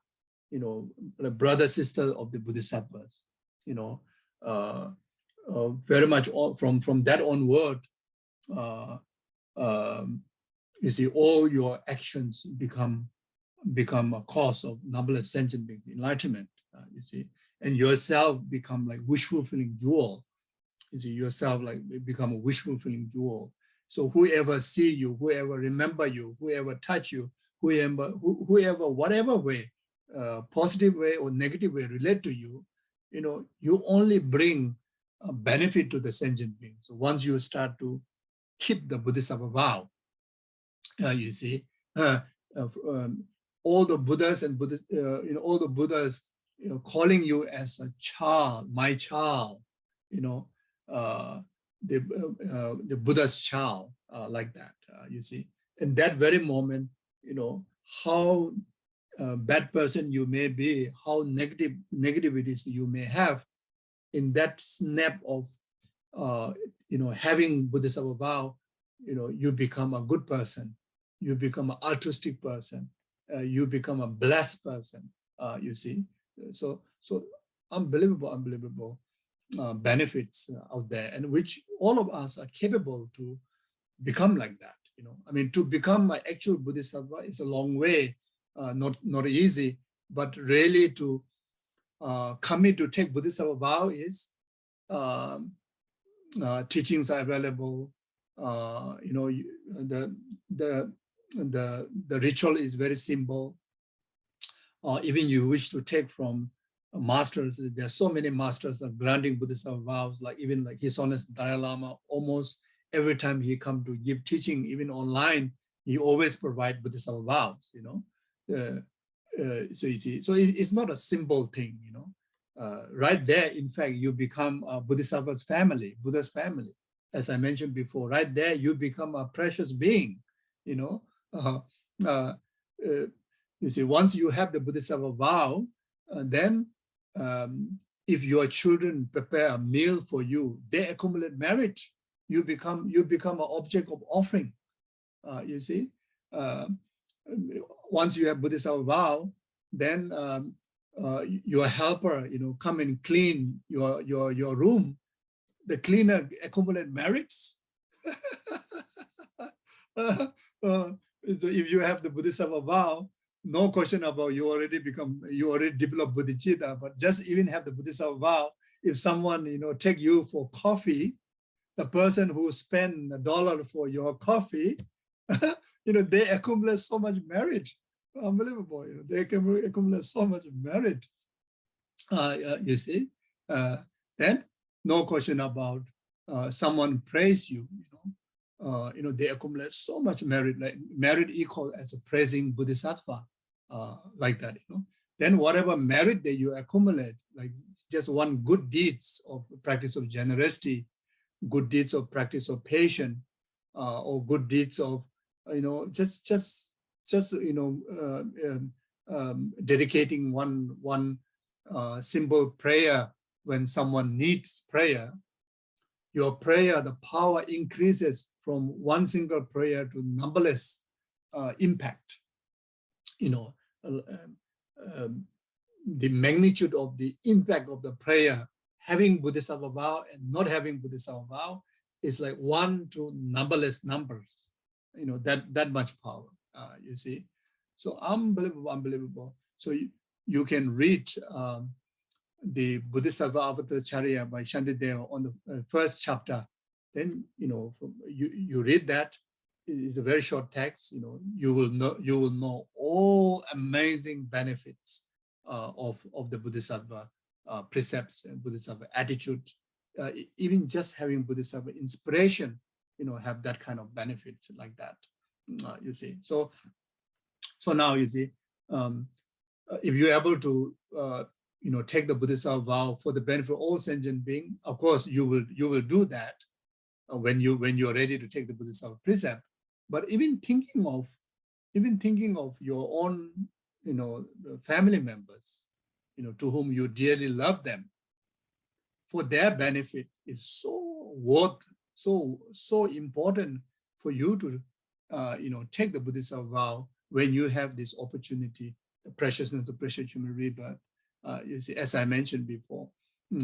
S1: the brother, sister of the Bodhisattvas, very much from that onward, you see, all your actions become a cause of numberless sentient beings, enlightenment, you see, and yourself become like wish-fulfilling jewel. You see, yourself like become a wish-fulfilling jewel. So whoever see you, whoever remember you, whoever touch you, whoever, whatever way, positive way or negative way relate to you, you only bring a benefit to the sentient beings. So once you start to keep the Bodhisattva vow, you see, all the Buddhas and all the Buddhas, calling you as a child, my child, the Buddha's child, like that, you see. In that very moment, how bad person you may be, how negativities you may have, in that snap of, having Bodhisattva vow, you become a good person, you become an altruistic person, you become a blessed person, you see. So unbelievable benefits out there, and which all of us are capable to become like that. I mean, to become an actual Bodhisattva is a long way, not easy, but really to commit to take Bodhisattva vow is, teachings are available, the ritual is very simple. Even you wish to take from masters, there are so many masters are granting Bodhisattva vows, like even like His Holiness Dalai Lama, almost every time he come to give teaching, even online, he always provide Bodhisattva vows, So you see, so it's not a simple thing, you know. Right there, in fact, you become a Bodhisattva's family, Buddha's family. As I mentioned before, right there, you become a precious being, you know. You see, once you have the Bodhisattva vow, then if your children prepare a meal for you, they accumulate merit. You become an object of offering. You see, once you have Bodhisattva vow, then your helper, you know, come and clean your room. The cleaner accumulate merits. So if you have the Bodhisattva vow, no question about you already develop bodhicitta, but just even have the Bodhisattva vow, if someone, you know, take you for coffee, the person who spend $1 for your coffee, you know, they accumulate so much merit. Unbelievable, you know, they accumulate so much merit. You see, then no question about someone praise you, you know, they accumulate so much merit, like merit equal as a praising Bodhisattva, like that, you know. Then whatever merit that you accumulate, like just one good deeds of practice of generosity, good deeds of practice of patience, or good deeds of, you know, just you know, dedicating one simple prayer when someone needs prayer. Your prayer, the power increases from one single prayer to numberless impact. You know, the magnitude of the impact of the prayer, having Bodhisattva vow and not having Bodhisattva vow, is like 1 to numberless numbers. You know, that much power. You see, so unbelievable. So you can read the Bodhisattva Avataracharya by Shantideva on the first chapter. Then, you know, you read that. It's a very short text. You know, you will know all amazing benefits of the Bodhisattva precepts and Bodhisattva attitude. Even just having Bodhisattva inspiration, you know, have that kind of benefits like that. You see, so now you see, if you're able to you know, take the Bodhisattva vow for the benefit of all sentient beings, of course you will do that when you're ready to take the Bodhisattva precept. But even thinking of your own, you know, family members, you know, to whom you dearly love them, for their benefit is so important for you to you know, take the Bodhisattva vow when you have this opportunity, the preciousness of precious human rebirth. You see, as I mentioned before, you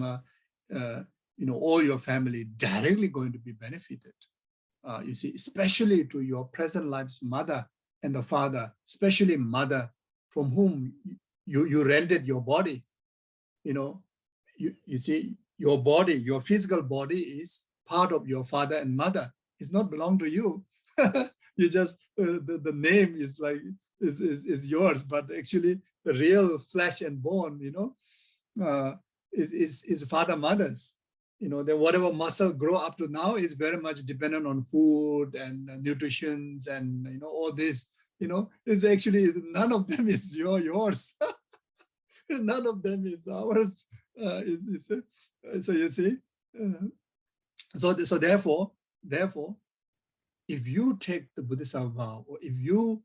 S1: know, all your family directly going to be benefited. You see, especially to your present life's mother and the father, especially mother, from whom you rendered your body. You know, you see, your body, your physical body is part of your father and mother. It's not belong to you. You just the name is like is yours, but actually the real flesh and bone, you know, is father mother's. You know, then whatever muscle grow up to now is very much dependent on food and nutrition and, you know, all this. You know, it's actually none of them is yours. None of them is ours. So you see, so therefore, if you take the Bodhisattva vow, or if you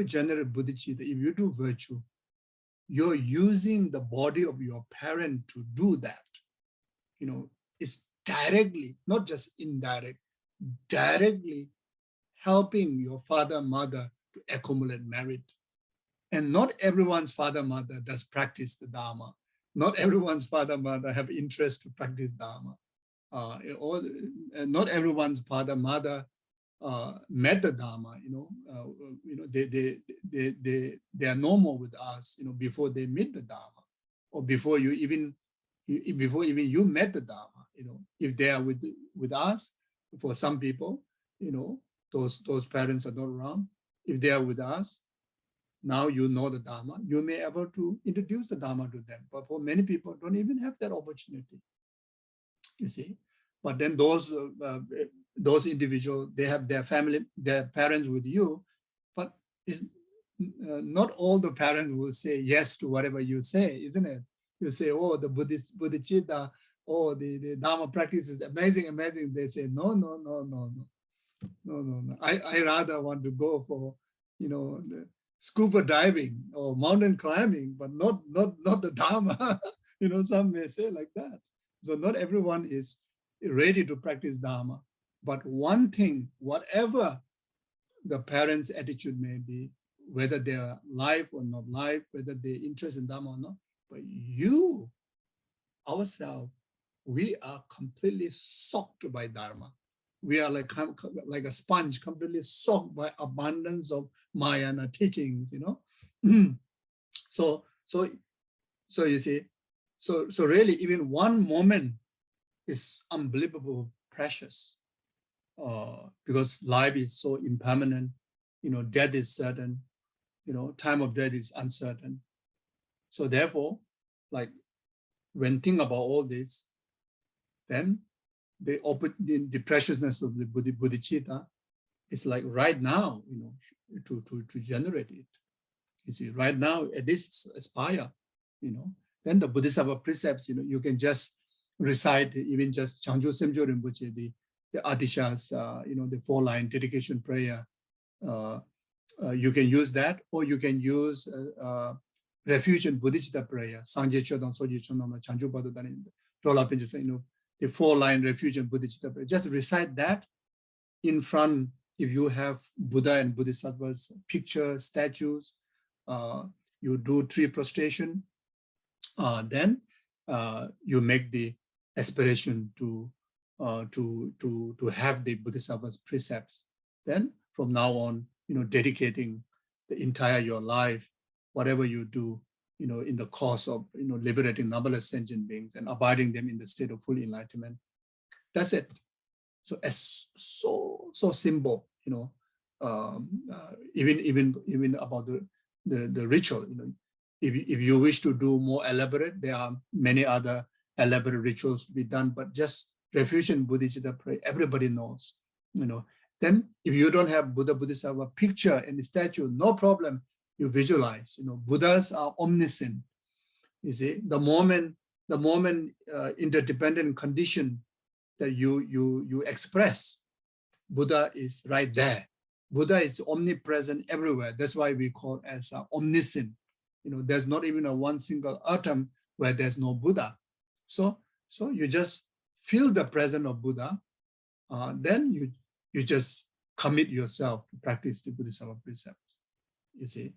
S1: generate bodhicitta, if you do virtue, you're using the body of your parent to do that. You know, it's directly, not just indirect, directly helping your father, mother to accumulate merit. And not everyone's father, mother does practice the Dharma. Not everyone's father, mother have interest to practice Dharma. Not everyone's father, mother met the Dharma. You know, they are normal with us. You know, before they meet the Dharma, or before you met the Dharma. You know, if they are with us, for some people, you know, those parents are not around. If they are with us, now you know the Dharma, you may be able to introduce the Dharma to them. But for many people, don't even have that opportunity. You see, but then those individuals, they have their family, their parents with you, but
S3: not all the parents will say yes to whatever you say, isn't it? You say, oh, the Bodhicitta, oh, the Dharma practice is amazing, amazing. They say, no, no, no, no, no, no, no, no. I rather want to go for, the scuba diving or mountain climbing, but not the Dharma. Some may say like that. So not everyone is ready to practice Dharma. But one thing, whatever the parents' attitude may be, whether they are live or not live, whether they're interested in Dharma or not, but you, ourselves, we are completely soaked by Dharma. We are like a sponge, completely soaked by abundance of Mahayana teachings, So you see, so really even one moment is unbelievable precious, because life is so impermanent, death is certain, time of death is uncertain. So therefore, like when think about all this, then the preciousness of the bodhicitta is like right now, to generate it. You see, right now, at least aspire, then the Bodhisattva precepts, you can just recite even just Changjo Semjo Rinpoche, the Adishas, the 4-line dedication prayer. You can use that, or you can use refuge and Bodhicitta prayer. Sangye Chodang Soji Chonama Changjo Bado Danin, Dola Pinjasa, the 4-line refuge and Bodhicitta prayer. Just recite that in front. If you have Buddha and Bodhisattvas picture, statues, you do 3 prostration, then you make the aspiration to have the Bodhisattva's precepts. Then from now on, dedicating the entire your life, whatever you do, in the course of, liberating numberless sentient beings and abiding them in the state of full enlightenment. That's it. So as so simple, even about the ritual, if you wish to do more elaborate, there are many other elaborate rituals to be done, but just refuge and Bodhicitta pray, everybody knows, Then if you don't have Buddha Bodhisattva picture and the statue, no problem, you visualize, Buddhas are omniscient. You see, the moment interdependent condition that you express, Buddha is right there. Buddha is omnipresent everywhere. That's why we call it as omniscient. There's not even one single atom where there's no Buddha. So you just feel the presence of Buddha. Then you just commit yourself to practice the Bodhisattva precepts. You see,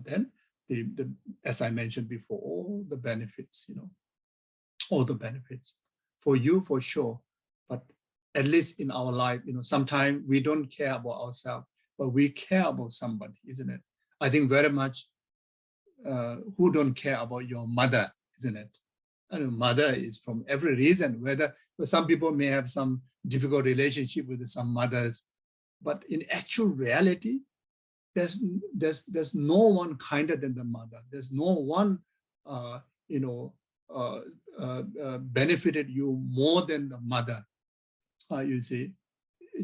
S3: then as I mentioned before, all the benefits, all the benefits for you for sure. But at least in our life, sometimes we don't care about ourselves, but we care about somebody, isn't it? I think very much who don't care about your mother, isn't it? And mother is from every reason, whether some people may have some difficult relationship with some mothers, but in actual reality, there's no one kinder than the mother. There's no one, benefited you more than the mother. You see,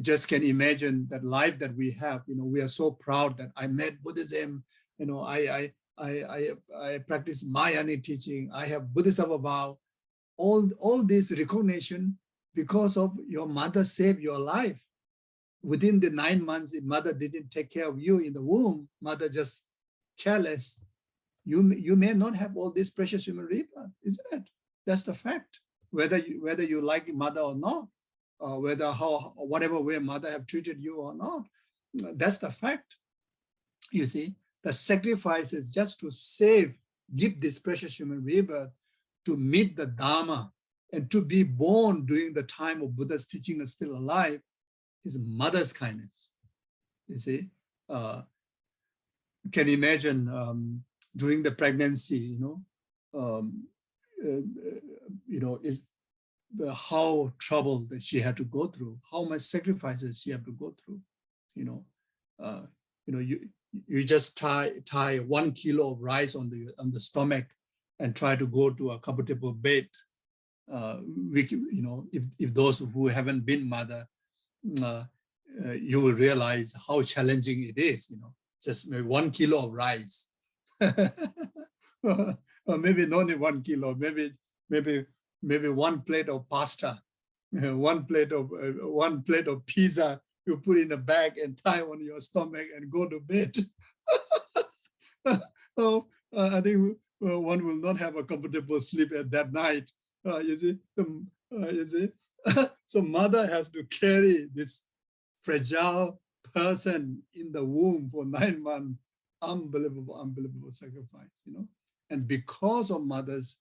S3: just can imagine that life that we have. We are so proud that I met Buddhism. I practice Mahayana teaching. I have Bodhisattva vow. All this recognition because of your mother saved your life. Within the 9 months, if mother didn't take care of you in the womb, mother just careless, you may not have all this precious human rebirth, isn't it? That's the fact. Whether you like mother or not, or whatever way mother have treated you or not, that's the fact. You see, the sacrifice is just to give this precious human rebirth to meet the Dharma and to be born during the time of Buddha's teaching is still alive is mother's kindness. You see, can imagine during the pregnancy, is how trouble that she had to go through, how much sacrifices she had to go through. You just tie 1 kilo of rice on the stomach and try to go to a comfortable bed. If those who haven't been mother, you will realize how challenging it is. just maybe 1 kilo of rice. Or maybe not only 1 kilo, maybe 1 plate of pasta, 1 plate of pizza. You put in a bag and tie on your stomach and go to bed. So I think one will not have a comfortable sleep at that night. You see, so mother has to carry this fragile person in the womb for 9 months. Unbelievable sacrifice, you know. And because of mother's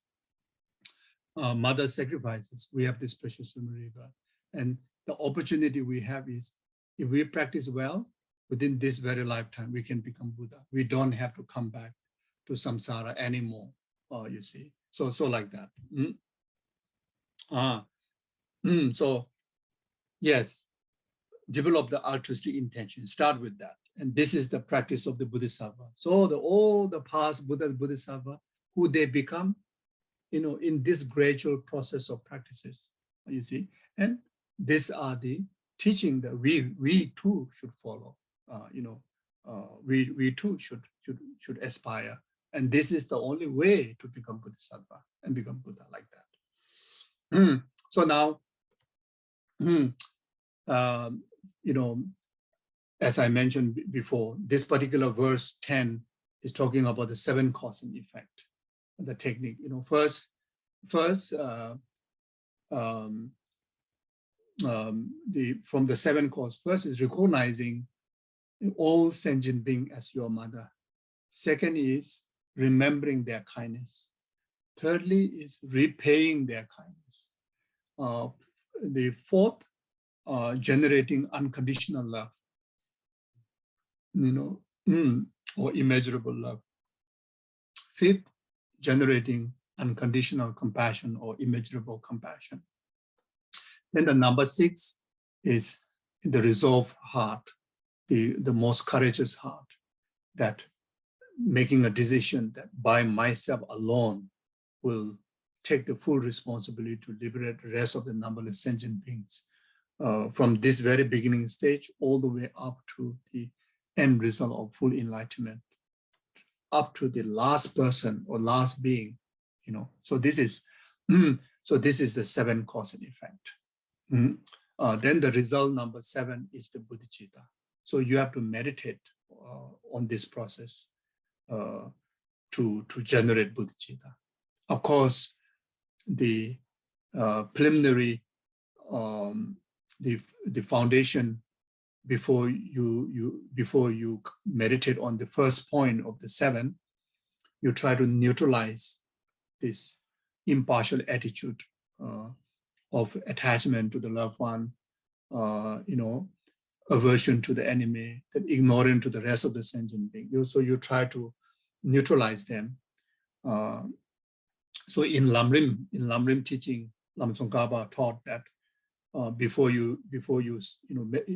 S3: sacrifices, we have this precious river. And the opportunity we have is, if we practice well, within this very lifetime, we can become Buddha. We don't have to come back to samsara anymore, you see. So like that. So yes, develop the altruistic intention, start with that. And this is the practice of the Bodhisattva. So all the past Buddha, Bodhisattva, who they become, you know, in this gradual process of practices, you see. And these are the teaching that we too should follow. You know, we too should aspire. And this is the only way to become Bodhisattva and become Buddha like that. So now, you know, as I mentioned before, this particular verse 10 is talking about the 7 cause and effect, the technique. You know, first, from the 7 cause, first is recognizing all sentient beings as your mother. Second is remembering their kindness. Thirdly is repaying their kindness. The fourth, generating unconditional love, you know, or immeasurable love. Fifth, generating unconditional compassion or immeasurable compassion. Then the number 6 is the resolve heart, the most courageous heart, that making a decision that by myself alone will take the full responsibility to liberate the rest of the numberless sentient beings, from this very beginning stage all the way up to the end result of full enlightenment, up to the last person or last being, you know. So this is the 7 cause and effect. Then the result number 7 is the bodhicitta. So you have to meditate on this process to generate bodhicitta. Of course, the preliminary, the foundation before you meditate on the first point of the 7, you try to neutralize this impartial attitude of attachment to the loved one, you know, aversion to the enemy, and ignorance to the rest of the sentient being. So you try to neutralize them. So in Lamrim teaching, Lam Tsongkhapa taught that before you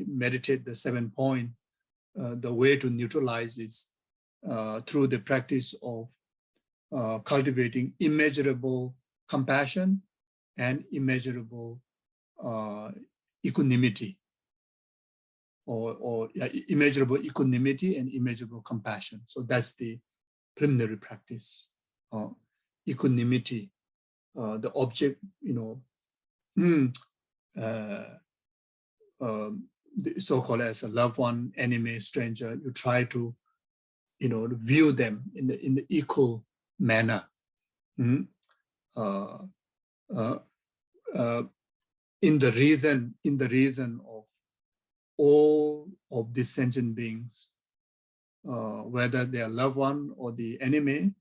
S3: meditate the 7 point, the way to neutralize is through the practice of cultivating immeasurable compassion and immeasurable equanimity, or immeasurable equanimity and immeasurable compassion. So that's the preliminary practice. Equanimity, the object, you know, so-called as a loved one, enemy, stranger, you try to, you know, view them in the equal manner. In the reason of all of the sentient beings, whether they are loved one or the enemy,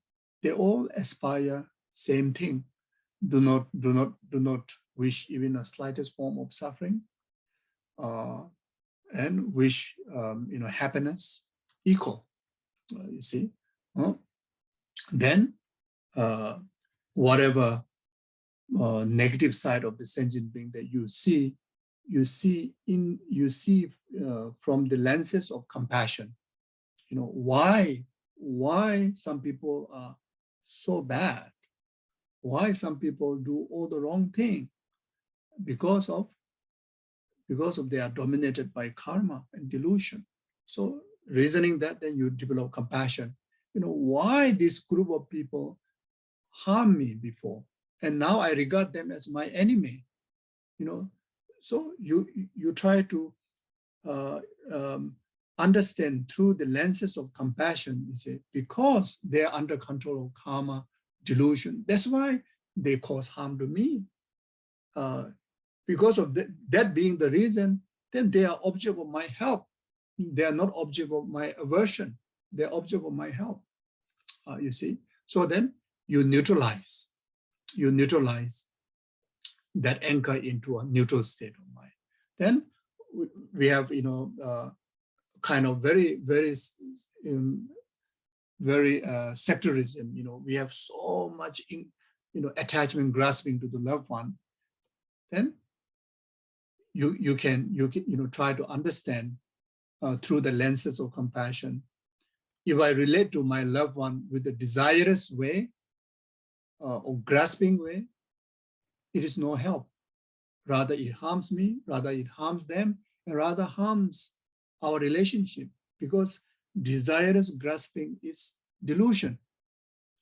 S3: they all aspire same thing. Do not wish even a slightest form of suffering, and wish you know, happiness equal. You see, then whatever negative side of the sentient being that you see from the lenses of compassion. You know, why some people are so bad, why some people do all the wrong thing, because they are dominated by karma and delusion. So reasoning that, then you develop compassion. You know, why this group of people harmed me before, and now I regard them as my enemy. You know, so you try to understand through the lenses of compassion. You say, because they are under control of karma, delusion. That's why they cause harm to me. Because of that being the reason, then they are object of my help. They are not object of my aversion. They are object of my help. You see. So then you neutralize that anchor into a neutral state of mind. Then we have, you know, kind of very secularism. You know, we have so much, you know, attachment, grasping to the loved one. Then you can you know, try to understand through the lenses of compassion. If I relate to my loved one with a desirous way or grasping way, it is no help. Rather, it harms me, rather it harms them, and rather harms our relationship, because desirous grasping is delusion.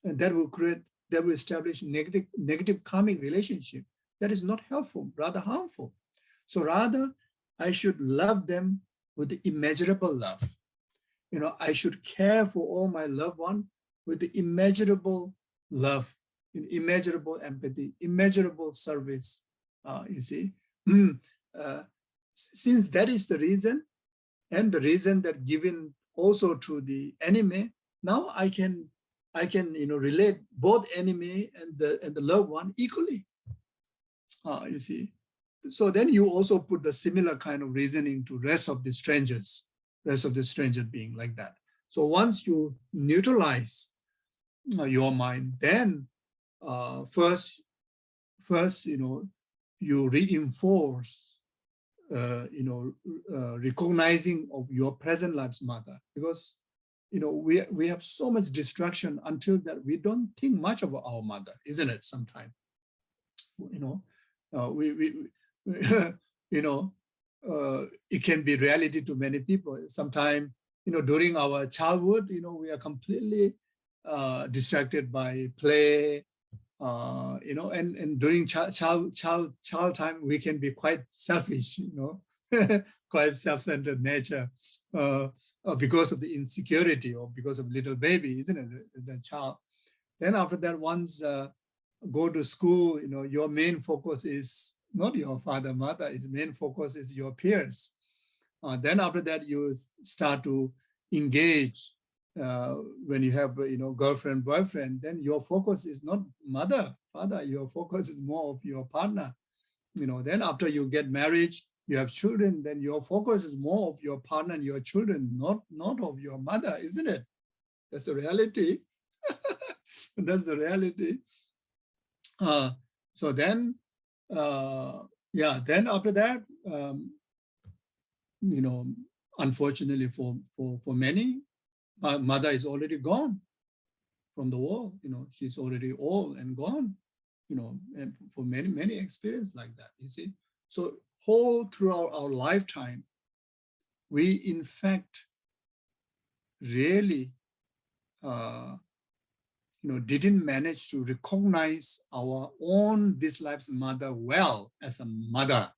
S3: And that will establish negative karmic relationship. That is not helpful, rather harmful. So rather, I should love them with the immeasurable love. You know, I should care for all my loved one with the immeasurable love, immeasurable empathy, immeasurable service. You see, since that is the reason, and the reason that given also to the enemy, now I can you know, relate both enemy and the loved one equally. You see, so then you also put the similar kind of reasoning to rest of the strangers being like that. So once you neutralize your mind, then first, you know, you reinforce, you know, recognizing of your present life's mother, because, you know, we have so much distraction until that we don't think much about our mother, isn't it? Sometimes, you know, you know, it can be reality to many people. Sometimes, you know, during our childhood, you know, we are completely distracted by play, you know, and during child time, we can be quite selfish, you know, quite self-centered nature because of the insecurity or because of little baby, isn't it, the child. Then after that, once go to school, you know, your main focus is not your father, mother, its main focus is your peers. Then after that, you start to engage when you have, you know, girlfriend, boyfriend, then your focus is not mother, father, your focus is more of your partner. You know, then after you get married, you have children, then your focus is more of your partner and your children, not of your mother, isn't it? That's the reality. That's the reality. So then, yeah, then after that, you know, unfortunately for many, mother is already gone from the world. You know, she's already old and gone. You know, and for many experience like that. You see, so whole throughout our lifetime, we in fact really, you know, didn't manage to recognize our own this life's mother well as a mother.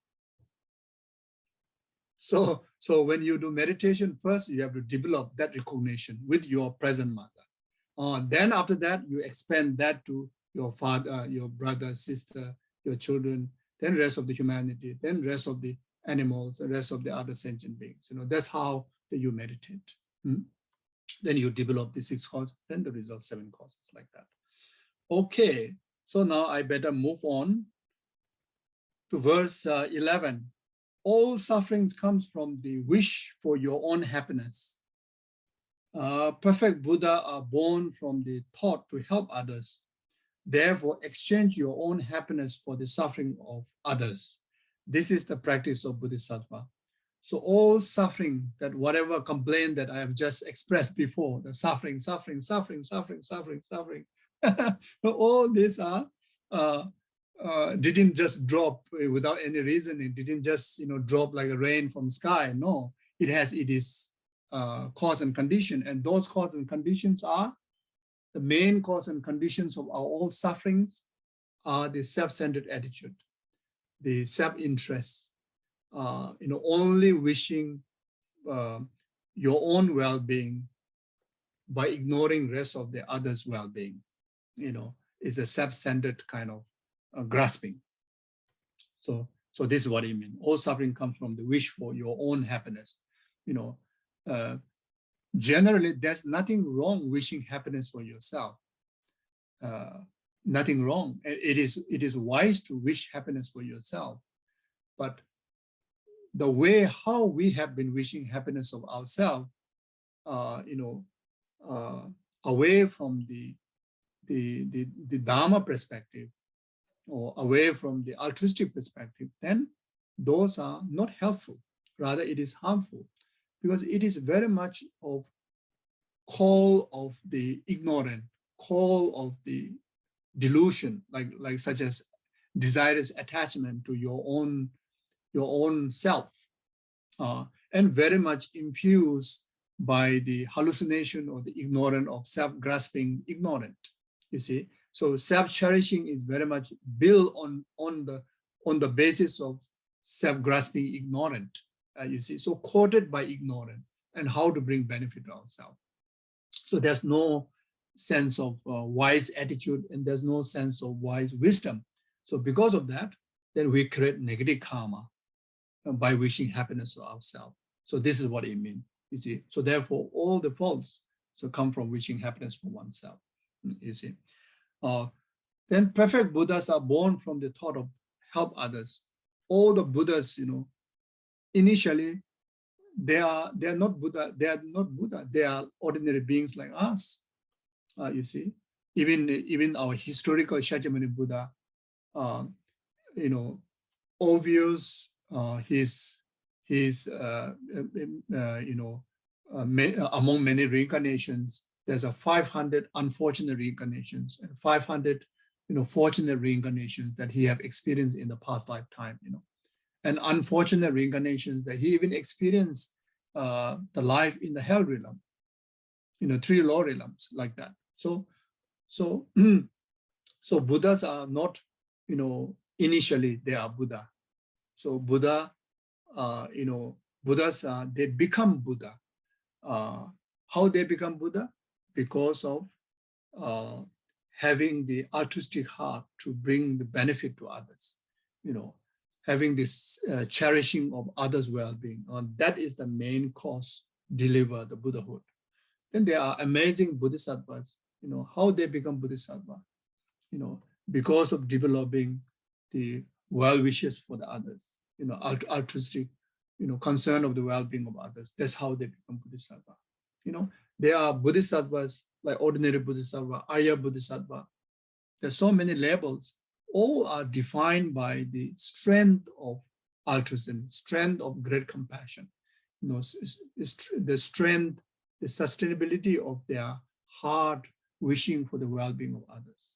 S3: So when you do meditation, first you have to develop that recognition with your present mother. Then after that, you expand that to your father, your brother, sister, your children, then rest of the humanity, then rest of the animals, the rest of the other sentient beings. You know, that's how you meditate. Then you develop the 6 causes, then the result 7 causes, like that. Okay, so now I better move on to verse 11. All sufferings comes from the wish for your own happiness. Perfect Buddha are born from the thought to help others. Therefore, exchange your own happiness for the suffering of others. This is the practice of Bodhisattva. So all suffering, that whatever complaint that I have just expressed before, the suffering, all these are didn't just drop without any reason. It didn't just, you know, drop like a rain from sky. No, it is cause and condition, and those cause and conditions are the main cause and conditions of our all sufferings are the self-centered attitude, the self-interest, only wishing your own well-being by ignoring rest of the others' well-being, is a self-centered kind of grasping. So this is what I mean. All suffering comes from the wish for your own happiness. Generally, there's nothing wrong wishing happiness for yourself. Nothing wrong. It is wise to wish happiness for yourself. But the way how we have been wishing happiness of ourselves, away from the Dharma perspective, or away from the altruistic perspective, then those are not helpful. Rather, it is harmful, because it is very much of call of the ignorant, call of the delusion, like such as desirous attachment to your own self, and very much infused by the hallucination or the ignorant of self-grasping ignorant. You see, so self-cherishing is very much built on the basis of self-grasping ignorant. You see, so courted by ignorant, and how to bring benefit to ourselves. So there's no sense of wise attitude, and there's no sense of wise wisdom. So because of that, then we create negative karma by wishing happiness for ourselves. So this is what it means, you see. So therefore, all the faults come from wishing happiness for oneself, you see. Then perfect Buddhas are born from the thought of help others. All the Buddhas, initially, they are not Buddha. They are not Buddha. They are ordinary beings like us. You see, even our historical Shakyamuni Buddha, obvious among many reincarnations, there's a 500 unfortunate reincarnations and 500 fortunate reincarnations that he have experienced in the past lifetime, and unfortunate reincarnations that he even experienced the life in the hell realm, 3 lower realms like that. So Buddhas are not, initially they are Buddha. So Buddha, Buddhas, they become Buddha. How they become Buddha? Because of having the altruistic heart to bring the benefit to others, having this cherishing of others' well-being. That is the main cause deliver the Buddhahood. Then there are amazing Bodhisattvas, how they become Bodhisattva, because of developing the well wishes for the others, altruistic, concern of the well-being of others. That's how they become Bodhisattva. There are Bodhisattvas like ordinary Bodhisattva, Arya Bodhisattva. There's so many levels. All are defined by the strength of altruism, strength of great compassion, the strength, the sustainability of their heart wishing for the well-being of others.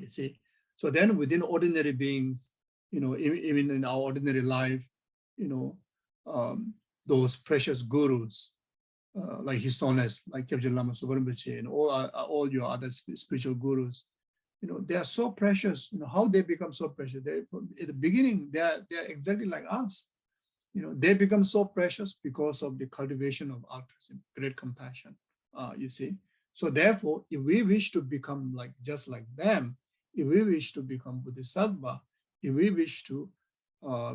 S3: You see, so then within ordinary beings, even in our ordinary life, those precious gurus, like His Holiness, like Kyabje Lama Sovarimpoche, and all your other spiritual gurus, they are so precious. How they become so precious? At the beginning, they are exactly like us. They become so precious because of the cultivation of altruism, great compassion. You see. So therefore, if we wish to become just like them, if we wish to become Bodhisattva, if we wish to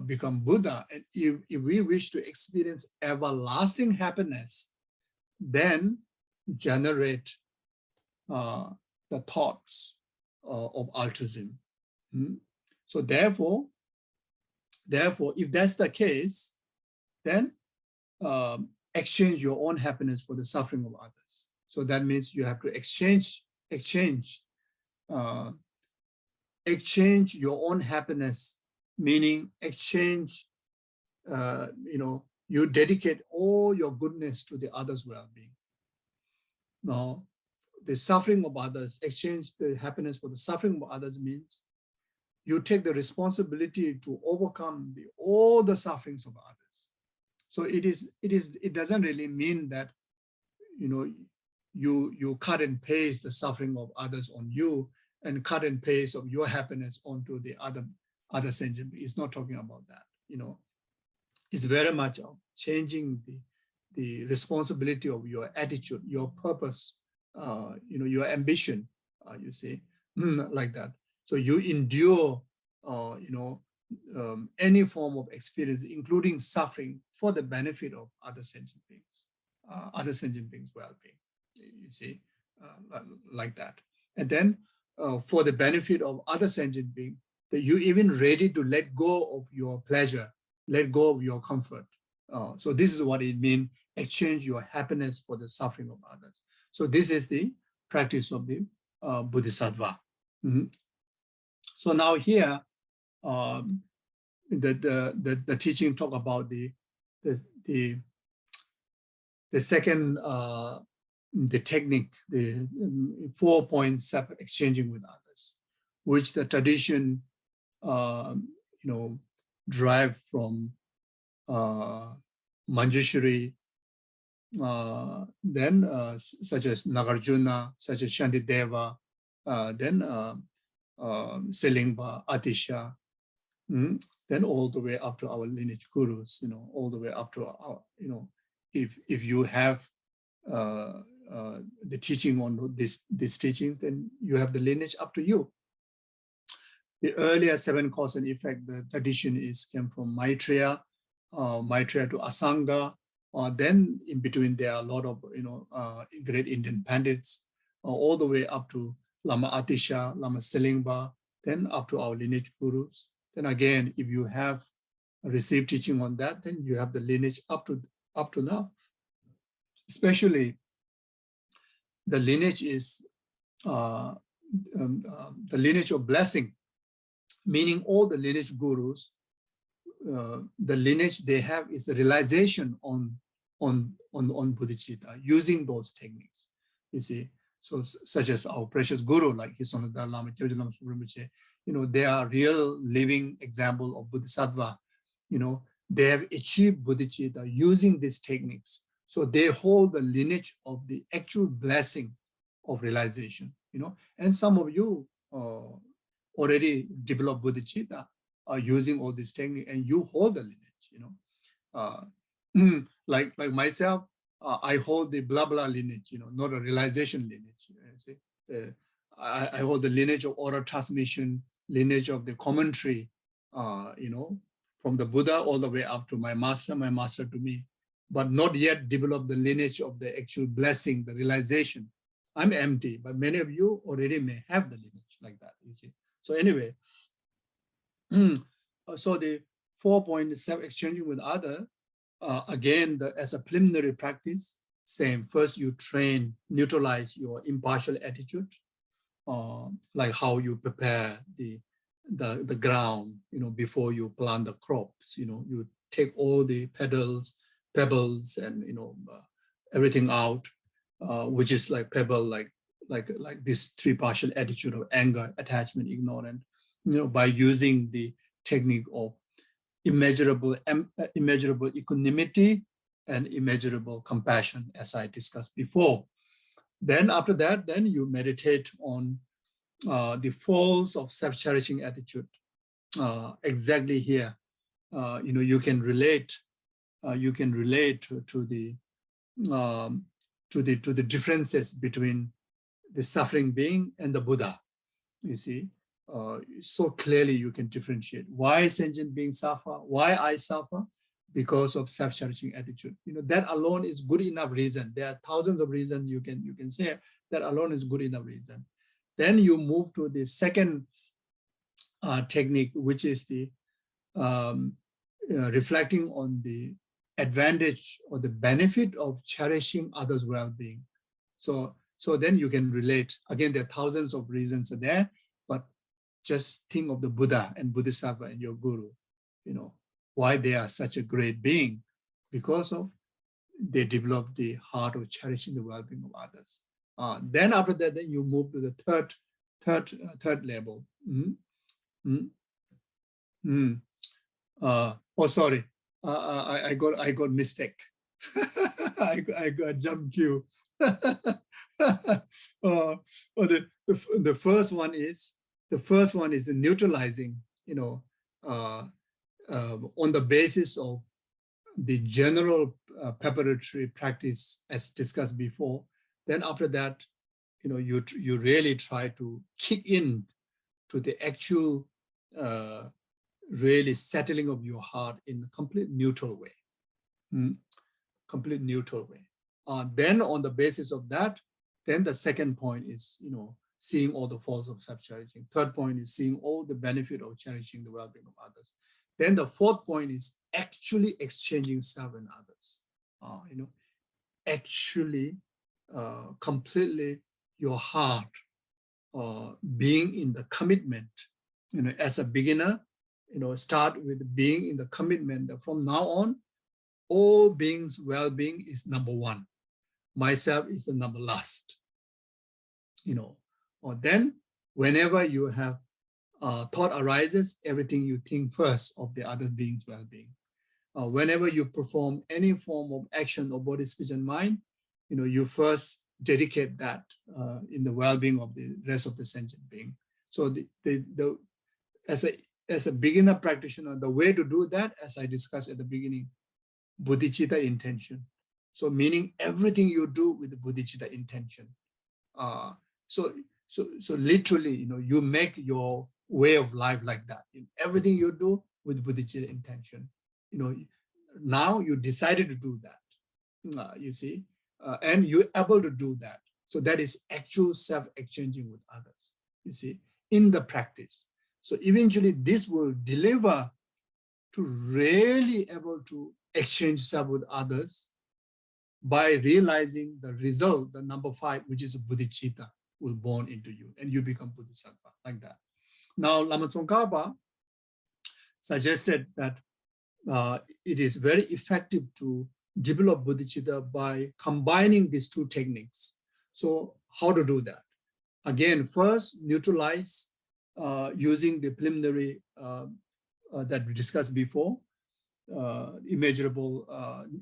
S3: become Buddha, and if we wish to experience everlasting happiness, then generate the thoughts of altruism. So therefore, if that's the case, then exchange your own happiness for the suffering of others. So that means you have to exchange your own happiness, meaning exchange, you dedicate all your goodness to the others' well-being. Now, the suffering of others, exchange the happiness for the suffering of others means you take the responsibility to overcome all the sufferings of others. So it doesn't really mean that, you know, you cut and paste the suffering of others on you and cut and paste of your happiness onto the other sentient being. It's not talking about that, you know. It's very much of changing the responsibility of your attitude, your purpose, you know, your ambition, you see, like that. So you endure, you know, any form of experience, including suffering, for the benefit of other sentient beings, well-being, you see, like that. And then for the benefit of other sentient beings, that you even ready to let go of your pleasure, let go of your comfort. So this is what it means, exchange your happiness for the suffering of others. So this is the practice of the Bodhisattva. So now here, the teaching talk about the second, the technique, the 4-point separate exchanging with others, which the tradition, you know, drive from Manjushri, then such as Nagarjuna, such as Shantideva, then Selingpa, Atisha, then all the way up to our lineage gurus, you know, all the way up to our, you know, if you have the teaching on these teachings, then you have the lineage up to you. The earlier 7 cause and effect, the tradition came from Maitreya, Maitreya to Asanga. Then in between there are a lot of, you know, great Indian pandits, all the way up to Lama Atisha, Lama Selingpa, then up to our lineage gurus. Then again, if you have received teaching on that, then you have the lineage up to now. Especially the lineage is the lineage of blessing, meaning all the lineage gurus, the lineage they have is the realization on bodhicitta, using those techniques, you see. So such as our precious guru, like His Honour Dalai Lama, you know, they are real living example of bodhisattva. You know, they have achieved bodhicitta using these techniques. So they hold the lineage of the actual blessing of realization, you know. And some of you already developed bodhicitta using all this technique, and you hold the lineage, you know. Like myself, I hold the blah blah lineage, you know, not a realization lineage. You see, I hold the lineage of oral transmission, lineage of the commentary, you know, from the Buddha all the way up to my master to me, but not yet developed the lineage of the actual blessing, the realization. I'm empty, but many of you already may have the lineage like that, you see. So anyway, so the 4-point exchanging with other, again, as a preliminary practice, same. First, you train, neutralize your impartial attitude, like how you prepare the ground, you know, before you plant the crops. You know, you take all the pebbles, and you know, everything out, which is like pebble, like this 3 partial attitude of anger, attachment, ignorance. You know, by using the technique of immeasurable equanimity and immeasurable compassion, as I discussed before. Then after that, then you meditate on the falls of self-cherishing attitude. Exactly here, you know, you can relate to the differences between the suffering being and the Buddha. You see, so clearly you can differentiate why sentient beings suffer, why I suffer, because of self-cherishing attitude. You know, that alone is good enough reason. There are thousands of reasons you can say that alone is good enough reason. Then you move to the second technique, which is the reflecting on the advantage or the benefit of cherishing others' well-being. So then you can relate. Again, there are thousands of reasons there, but just think of the Buddha and Bodhisattva and your guru, you know, why they are such a great being, because of they develop the heart of cherishing the well-being of others. Then after that, then you move to the third level. I got mistake. I got jump queue. The first one is neutralizing, on the basis of the general preparatory practice as discussed before. Then after that, you really try to kick in to the actual really settling of your heart in a complete neutral way. Complete neutral way. Then on the basis of that, then the second point is, seeing all the faults of self-cherishing. Third point is seeing all the benefit of cherishing the well-being of others. Then the fourth point is actually exchanging self and others. Actually completely your heart being in the commitment. As a beginner, start with being in the commitment that from now on, all beings' well-being is number one. Myself is the number last. Or then whenever you have thought arises, everything you think first of the other being's well-being. Whenever you perform any form of action of body, speech, and mind, you first dedicate that in the well-being of the rest of the sentient being. So as a beginner practitioner, the way to do that, as I discussed at the beginning, bodhicitta intention. So meaning everything you do with the bodhicitta intention. So literally, you make your way of life like that. Everything you do with bodhicitta intention. Now you decided to do that. You see, and you're able to do that. So that is actual self-exchanging with others. You see, in the practice. So eventually, this will deliver to really able to exchange self with others by realizing the result, the number 5, which is a bodhicitta, will born into you, and you become bodhisattva, like that. Now, Lama Tsongkhapa suggested that it is very effective to develop bodhicitta by combining these two techniques. So how to do that? Again, first, neutralize using the preliminary that we discussed before, immeasurable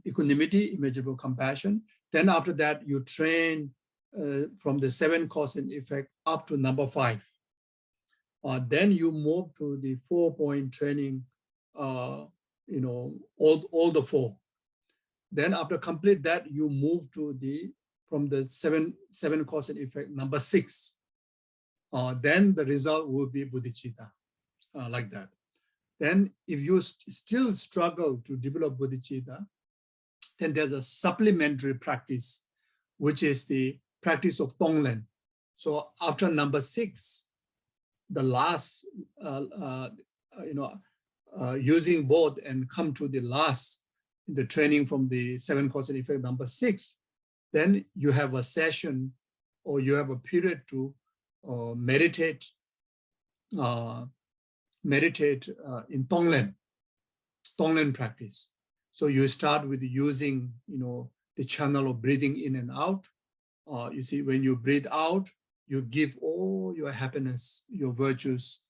S3: equanimity, immeasurable compassion. Then after that, you train from the 7 cause and effect up to number 5. Then you move to the 4-point training, all the 4. Then after complete that, you move to from the 7 cause and effect, number 6. Then the result will be bodhicitta, like that. Then if you still struggle to develop bodhicitta, then there's a supplementary practice, which is the practice of Tonglen. So after number 6, the last, using both and come to the last, the training from the 7 cause and effect, number 6, then you have a session or you have a period to meditate in Tonglen practice. So you start with using, the channel of breathing in and out. You see, when you breathe out, you give all your happiness, your virtues,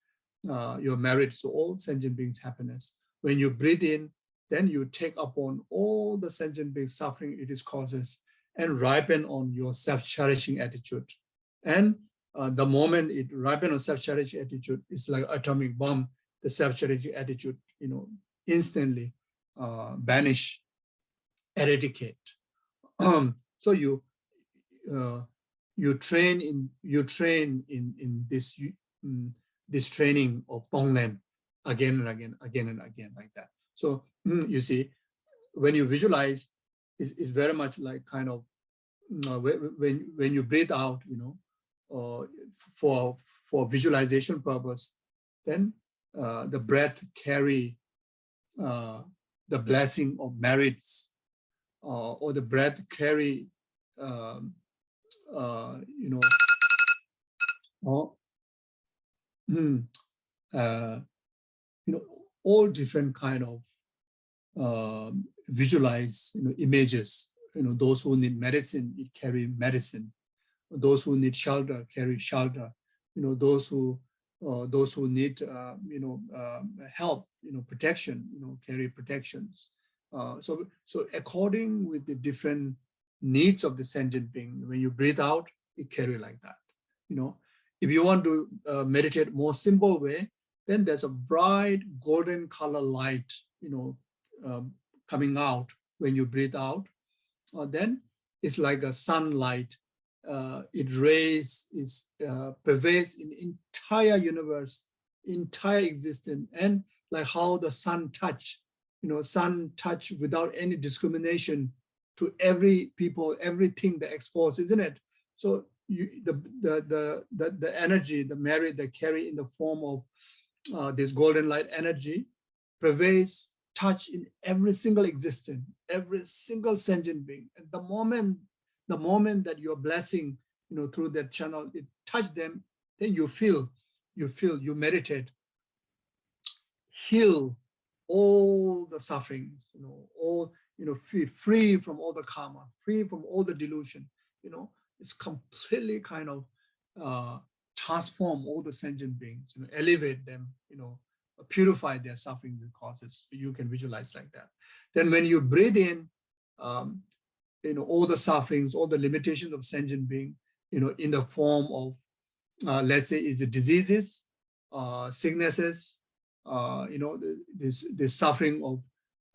S3: your merit, so all sentient beings' happiness. When you breathe in, then you take upon all the sentient beings' suffering it is causes and ripen on your self-cherishing attitude. And the moment it ripens on self-cherishing attitude, it's like atomic bomb. The self-cherishing attitude, instantly banish, eradicate. So you train in this training of Tonglen again and again, like that. So you see, when you visualize, it's very much like kind of when you breathe out, for visualization purpose, then the breath carry the blessing of merits, or the breath carry all different kind of visualize images. Those who need medicine, it carry medicine. Those who need shelter carry shelter. Those who need help, protection, carry protections. So according with the different needs of the sentient being, when you breathe out, it carry like that. If you want to meditate more simple way, then there's a bright golden color light, coming out when you breathe out. Then it's like a sunlight. It pervades in entire universe, entire existence, and like how the sun touch, sun touch without any discrimination to every people, everything that exposed, isn't it? So the energy, the merit they carry in the form of this golden light energy pervades, touch in every single existence, every single sentient being. At the moment that you're blessing, through that channel, it touch them, then you meditate, heal all the sufferings, free from all the karma, free from all the delusion, it's completely kind of transform all the sentient beings, elevate them, purify their sufferings and causes. You can visualize like that. Then when you breathe in, all the sufferings, all the limitations of sentient being, in the form of, let's say, is the diseases, sicknesses, the suffering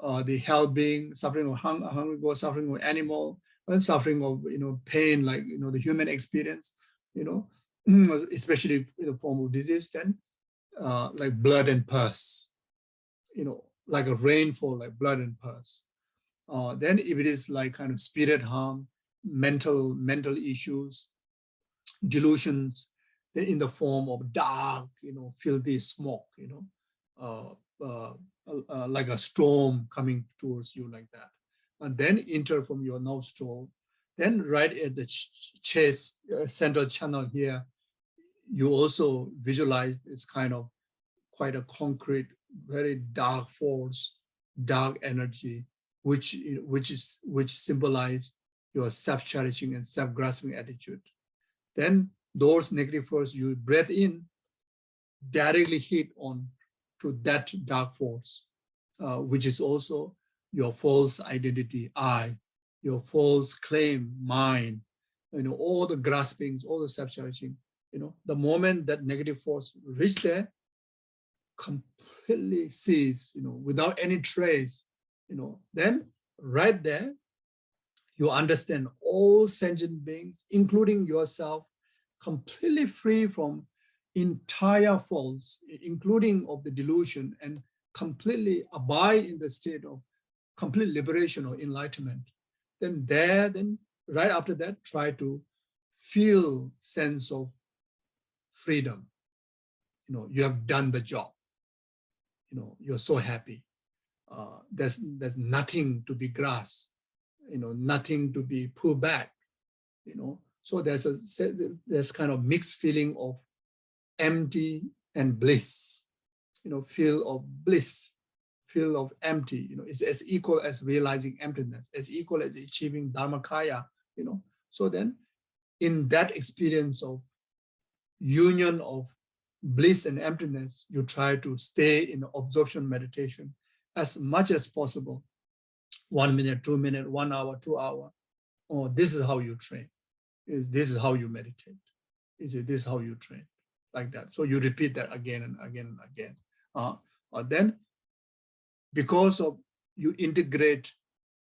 S3: of the health being, suffering of hunger, suffering of animal, and suffering of pain, like the human experience, especially in the form of disease. Then like blood and pus, like a rainfall, like blood and pus. Then if it is like kind of spirit harm, mental issues, delusions, then in the form of dark, filthy smoke, like a storm coming towards you like that. And then enter from your nostril. Then right at the chest, central channel here, you also visualize this kind of quite a concrete, very dark force, dark energy, which symbolize your self-cherishing and self-grasping attitude. Then those negative force you breathe in directly hit on to that dark force, which is also your false identity, I, your false claim, mine, all the graspings, all the self-cherishing. The moment that negative force reach there, completely cease, without any trace, then right there, you understand all sentient beings, including yourself, completely free from entire faults, including of the delusion, and completely abide in the state of complete liberation or enlightenment. Then right after that, try to feel sense of freedom. You have done the job. You're so happy. There's nothing to be grasped. Nothing to be pulled back. So there's kind of mixed feeling of empty and bliss. Feel of bliss, feel of empty. It's as equal as realizing emptiness, as equal as achieving dharmakaya. So then, in that experience of union of bliss and emptiness, you try to stay in absorption meditation as much as possible. 1 minute, 2 minutes, 1 hour, 2 hours. Oh, this is how you train. This is how you meditate. This is how you train, like that. So you repeat that again and again and again. Then, because of you integrate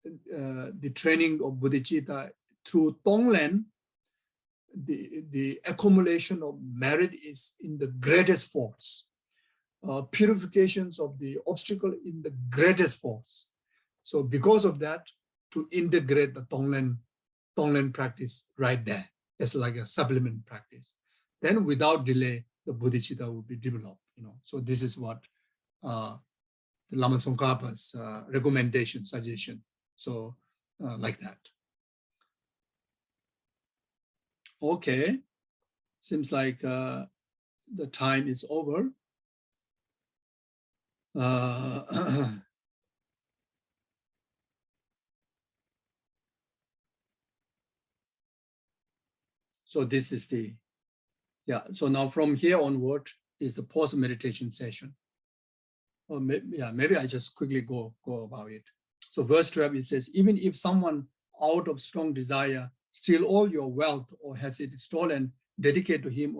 S3: the training of bodhicitta through Tonglen, the accumulation of merit is in the greatest force. Purifications of the obstacle in the greatest force. So because of that, to integrate the Tonglen practice right there, it's like a supplement practice. Then without delay, the bodhicitta will be developed. So this is what the Lama Tsongkhapa's recommendation, suggestion. So like that. Okay, seems like the time is over. So this is the, so now from here onward is the post meditation session. Or maybe I just quickly go about it. So verse 12, it says, even if someone out of strong desire steal all your wealth or has it stolen, dedicate to him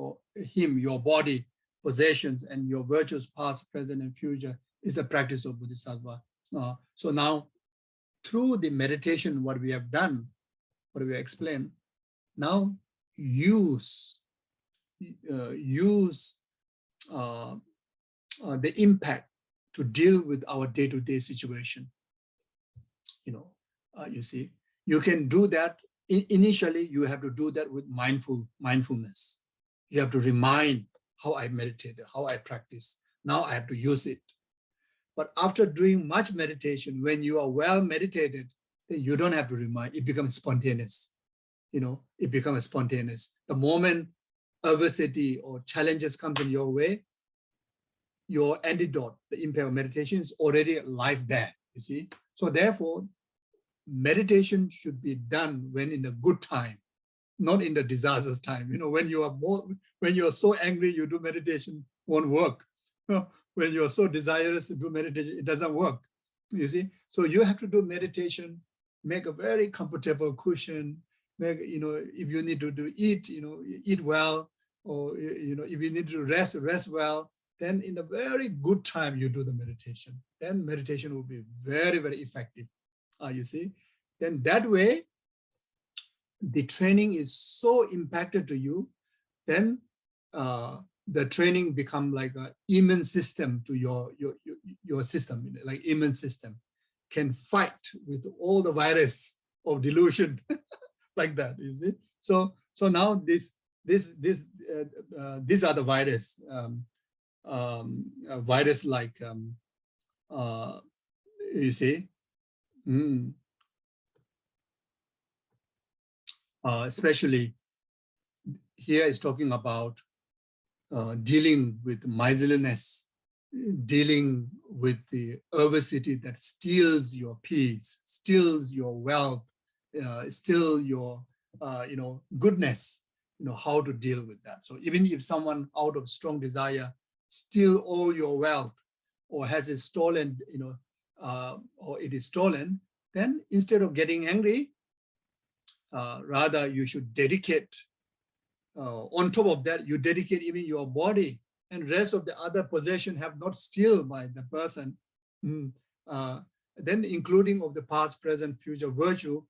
S3: your body, possessions, and your virtues past, present, and future is the practice of Bodhisattva. So now, through the meditation, what we have done, what we explained, now use the impact to deal with our day-to-day situation. You see, you can do that. Initially, you have to do that with mindfulness. You have to remind how I meditated, how I practice. Now I have to use it. But after doing much meditation, when you are well meditated, then you don't have to remind. It becomes spontaneous. It becomes spontaneous. The moment adversity or challenges come in your way, your antidote, the impact of meditation, is already live there. You see. So therefore, meditation should be done when in a good time, not in the disastrous time. When you are so angry, you do meditation, won't work. When you are so desirous to do meditation, it doesn't work. You see, so you have to do meditation, make a very comfortable cushion. If you need to eat, eat well, or if you need to rest well. Then in a very good time you do the meditation. Then meditation will be very, very effective. You see, then that way the training is so impacted to you. Then the training become like an immune system to your system, like immune system can fight with all the virus of delusion, like that. You see. So now these are the virus. Virus like you see. Especially here is talking about dealing with miserliness, dealing with the adversity that steals your peace, steals your wealth, steals your goodness. How to deal with that. So even if someone out of strong desire steal all your wealth, or has it stolen, or it is stolen, then instead of getting angry, rather you should dedicate. On top of that, you dedicate even your body and rest of the other possession have not stolen by the person. Then including of the past, present, future virtue,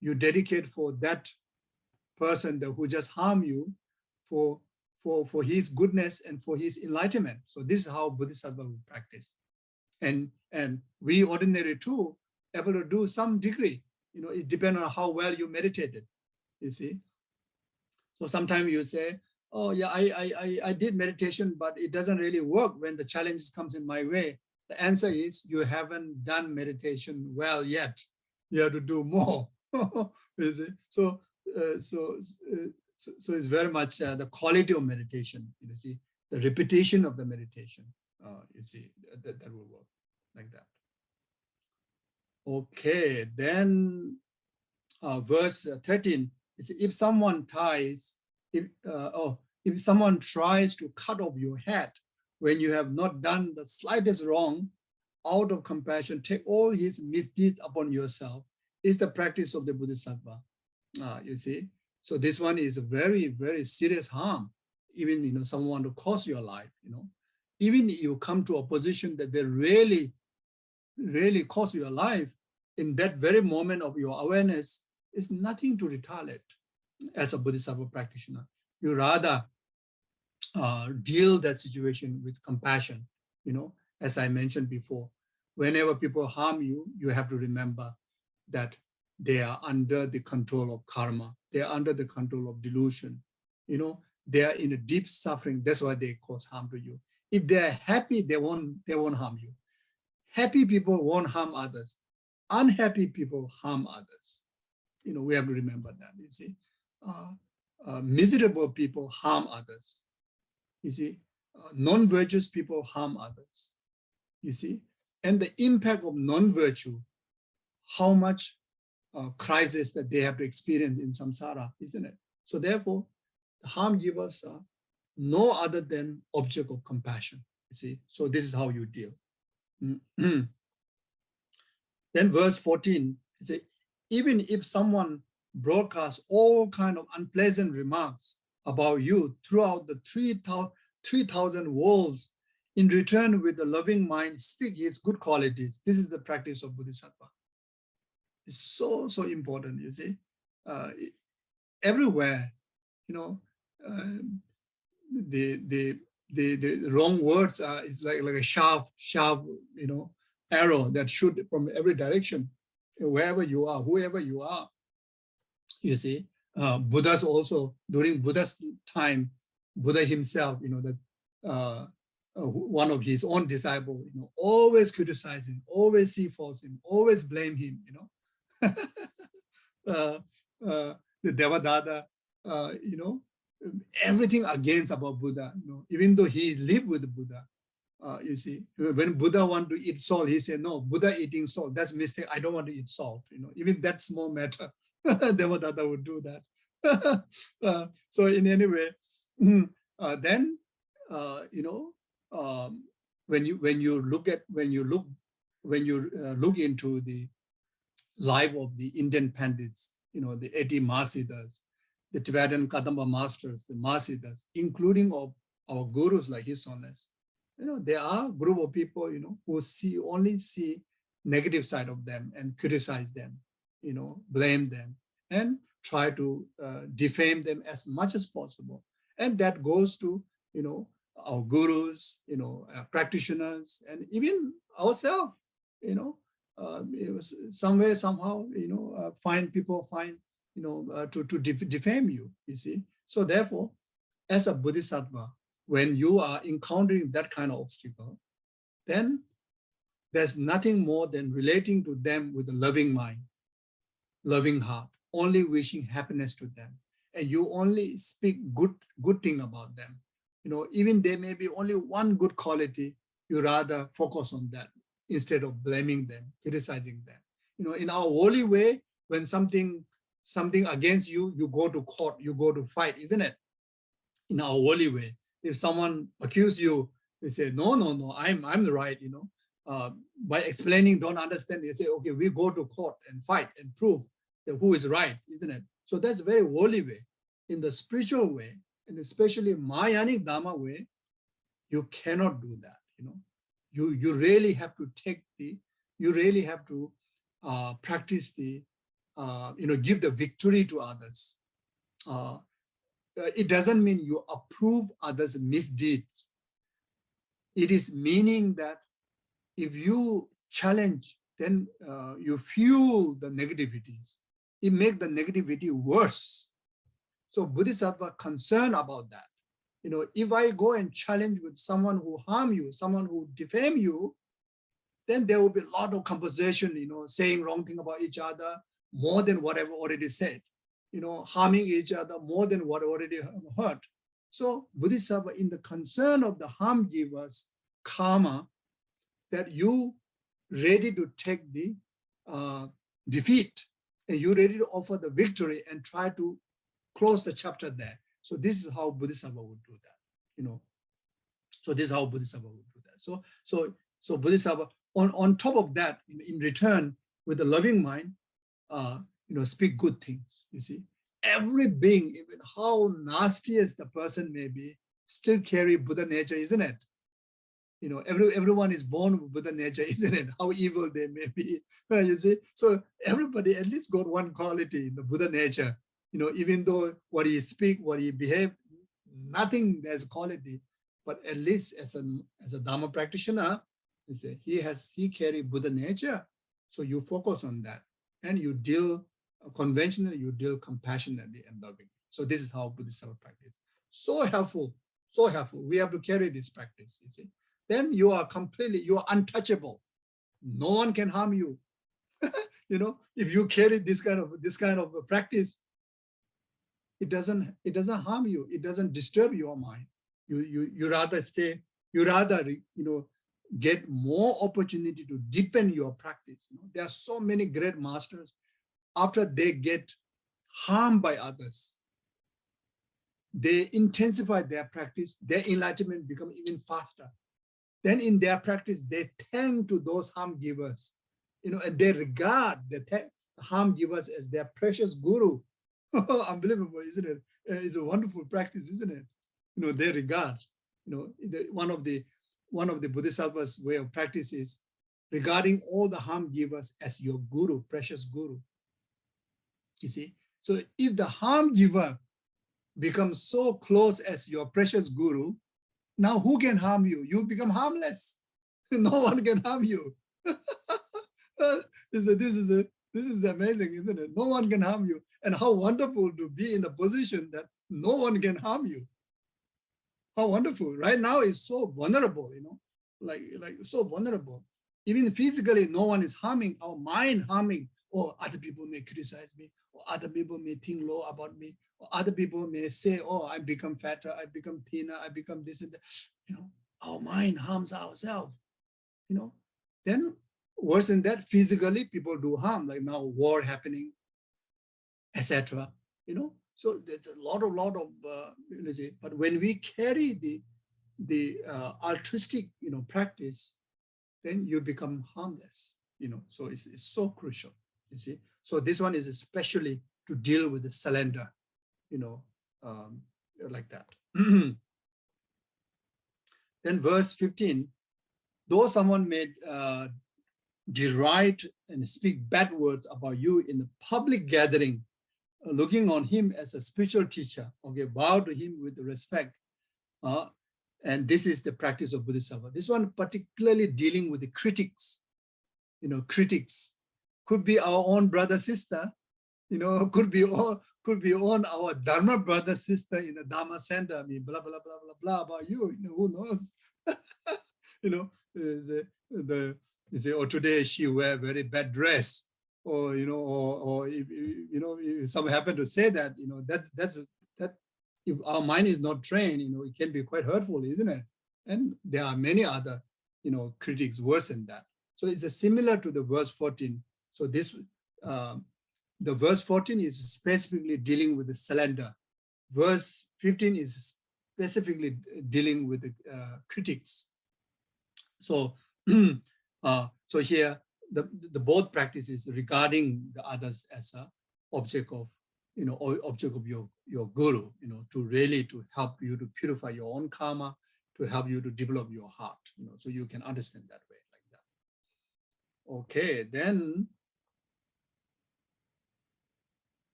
S3: you dedicate for that person who just harmed you, for his goodness and for his enlightenment. So this is how Bodhisattva will practice. And we ordinary too, able to do some degree. It depends on how well you meditated, you see. So sometimes you say, oh yeah, I did meditation, but it doesn't really work when the challenges comes in my way. The answer is you haven't done meditation well yet. You have to do more. You see? So it's very much the quality of meditation. You see, the repetition of the meditation. You see, that will work like that. Okay, then verse 13. If someone if someone tries to cut off your head when you have not done the slightest wrong, out of compassion, take all his misdeeds upon yourself, is the practice of the Bodhisattva. You see, so this one is a very, very serious harm. Even someone to cost your life. Even if you come to a position that they really, really cost your life, in that very moment of your awareness, is nothing to retaliate. As a Bodhisattva practitioner, you rather deal that situation with compassion. As I mentioned before, whenever people harm you, you have to remember that they are under the control of karma. They are under the control of delusion. They are in a deep suffering. That's why they cause harm to you. If they are happy, they won't harm you. Happy people won't harm others. Unhappy people harm others. We have to remember that. You see, miserable people harm others. You see, non-virtuous people harm others. You see, and the impact of non-virtue, how much crisis that they have to experience in samsara, isn't it? So therefore, the harm givers are no other than object of compassion. You see, so this is how you deal. Then verse 14, it says, even if someone broadcasts all kind of unpleasant remarks about you throughout the 3,000 worlds, in return with a loving mind, speak his good qualities. This is the practice of Bodhisattva. It's so, so important, you see. Everywhere, you know, the wrong words is like a sharp, you know, arrow that shoot from every direction, wherever you are, whoever you are. You see, Buddha's also, during Buddha's time, Buddha himself, you know, that one of his own disciples, you know, always criticize him, always see faults in him, always blame him, you know. The Devadatta, you know, everything against about Buddha, you know, even though he lived with Buddha. You see, when Buddha want to eat salt, he said, no, Buddha eating salt, that's a mistake. I don't want to eat salt, you know, even that small matter, Devadatta would do that. So in any way, then, you know, when you look into the life of the Indian Pandits, you know, the 80 Mahasiddhas, the Tibetan Kadamba masters, the Mahasiddhas, including of our gurus like His Holiness, you know, there are a group of people, you know, who only see negative side of them and criticize them, you know, blame them and try to defame them as much as possible. And that goes to, you know, our gurus, you know, practitioners, and even ourselves, you know, it was somewhere, somehow, you know, people find, you know, to defame you, you see. So therefore, as a Bodhisattva, when you are encountering that kind of obstacle, then there's nothing more than relating to them with a loving mind, loving heart, only wishing happiness to them. And you only speak good thing about them. You know, even there may be only one good quality, you rather focus on that instead of blaming them, criticizing them. You know, in our holy way, when something against you, you go to court, you go to fight, isn't it? In our holy way, if someone accuses you, they say, no, I'm the right, you know. By explaining, don't understand, they say, okay, we go to court and fight and prove that who is right, isn't it? So that's a very holy way. In the spiritual way, and especially Mahayanic Dharma way, you cannot do that, you know. You really have to practice the, you know, give the victory to others. It doesn't mean you approve others' misdeeds. It is meaning that if you challenge, then you fuel the negativities. It makes the negativity worse. So Bodhisattva concerned about that. You know, if I go and challenge with someone who harm you, someone who defame you, then there will be a lot of conversation, you know, saying wrong thing about each other, more than whatever already said, you know, harming each other more than what already hurt. So Bodhisattva, in the concern of the harm givers, karma, that you ready to take the defeat, and you ready to offer the victory and try to close the chapter there. So this is how Bodhisattva would do that, you know. So this is how Bodhisattva would do that. So Bodhisattva, on top of that, in return, with a loving mind, you know, speak good things, you see. Every being, even how nasty as the person may be, still carry Buddha nature, isn't it? You know, everyone is born with Buddha nature, isn't it? How evil they may be, you see. So everybody at least got one quality in the Buddha nature. You know, even though what he speak, what he behave, nothing has quality, but at least as a Dharma practitioner, you say he carry Buddha nature. So you focus on that, and you deal conventionally, you deal compassionately and loving. So this is how Bodhisattva practice. So helpful, so helpful. We have to carry this practice, you see. Then you are untouchable. No one can harm you. You know, if you carry this kind of a practice, it doesn't harm you. It doesn't disturb your mind. You rather stay. You rather, you know, get more opportunity to deepen your practice. You know, there are so many great masters. After they get harmed by others, they intensify their practice. Their enlightenment becomes even faster. Then in their practice, they tend to those harm givers. and they regard the harm givers as their precious guru. Unbelievable, isn't it? It's a wonderful practice, isn't it? They regard, one of the Bodhisattvas' way of practice is regarding all the harm givers as your guru, precious guru. You see? So if the harm giver becomes so close as your precious guru, now who can harm you? You become harmless. No one can harm you. This is amazing, isn't it? No one can harm you. And how wonderful to be in the position that no one can harm you. How wonderful. Right now it's so vulnerable, like so vulnerable. Even physically, no one is harming, our mind harming. Or other people may criticize me, or other people may think low about me, or other people may say, oh, I become fatter, I become thinner, I become this and that. Our mind harms ourselves. Then worse than that, physically people do harm, like now war happening, etc. So there's a lot of but when we carry the altruistic practice, then you become harmless. So it's so crucial. You see, so this one is especially to deal with the surrender, like that. Then verse 15, though someone may deride and speak bad words about you in the public gathering, looking on him as a spiritual teacher, okay, bow to him with respect. And this is the practice of Bodhisattva. This one particularly dealing with the critics, critics. Could be our own brother, sister, could be on our Dharma brother, sister in the Dharma center. I mean, blah, blah, blah, blah, blah about you. Who knows? You say, oh, today she wear very bad dress. Or, or if someone happen to say that, that if our mind is not trained, it can be quite hurtful, isn't it? And there are many other, critics worse than that. So it's similar to the verse 14. So this, the verse 14 is specifically dealing with the surrender. Verse 15 is specifically dealing with the critics. So, so here the both practices regarding the others as a object of, object of your guru, to really to help you to purify your own karma, to help you to develop your heart, so you can understand that way like that. Okay, then.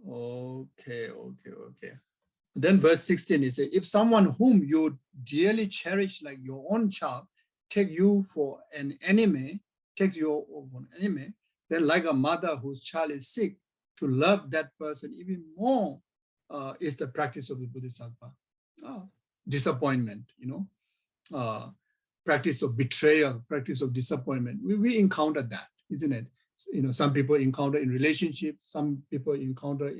S3: Okay. Then verse 16 is, if someone whom you dearly cherish like your own child take you for an enemy, takes you for an enemy, then like a mother whose child is sick, to love that person even more is the practice of the Bodhisattva. Disappointment, practice of betrayal, practice of disappointment. We encounter that, isn't it? Some people encounter in relationships, some people encounter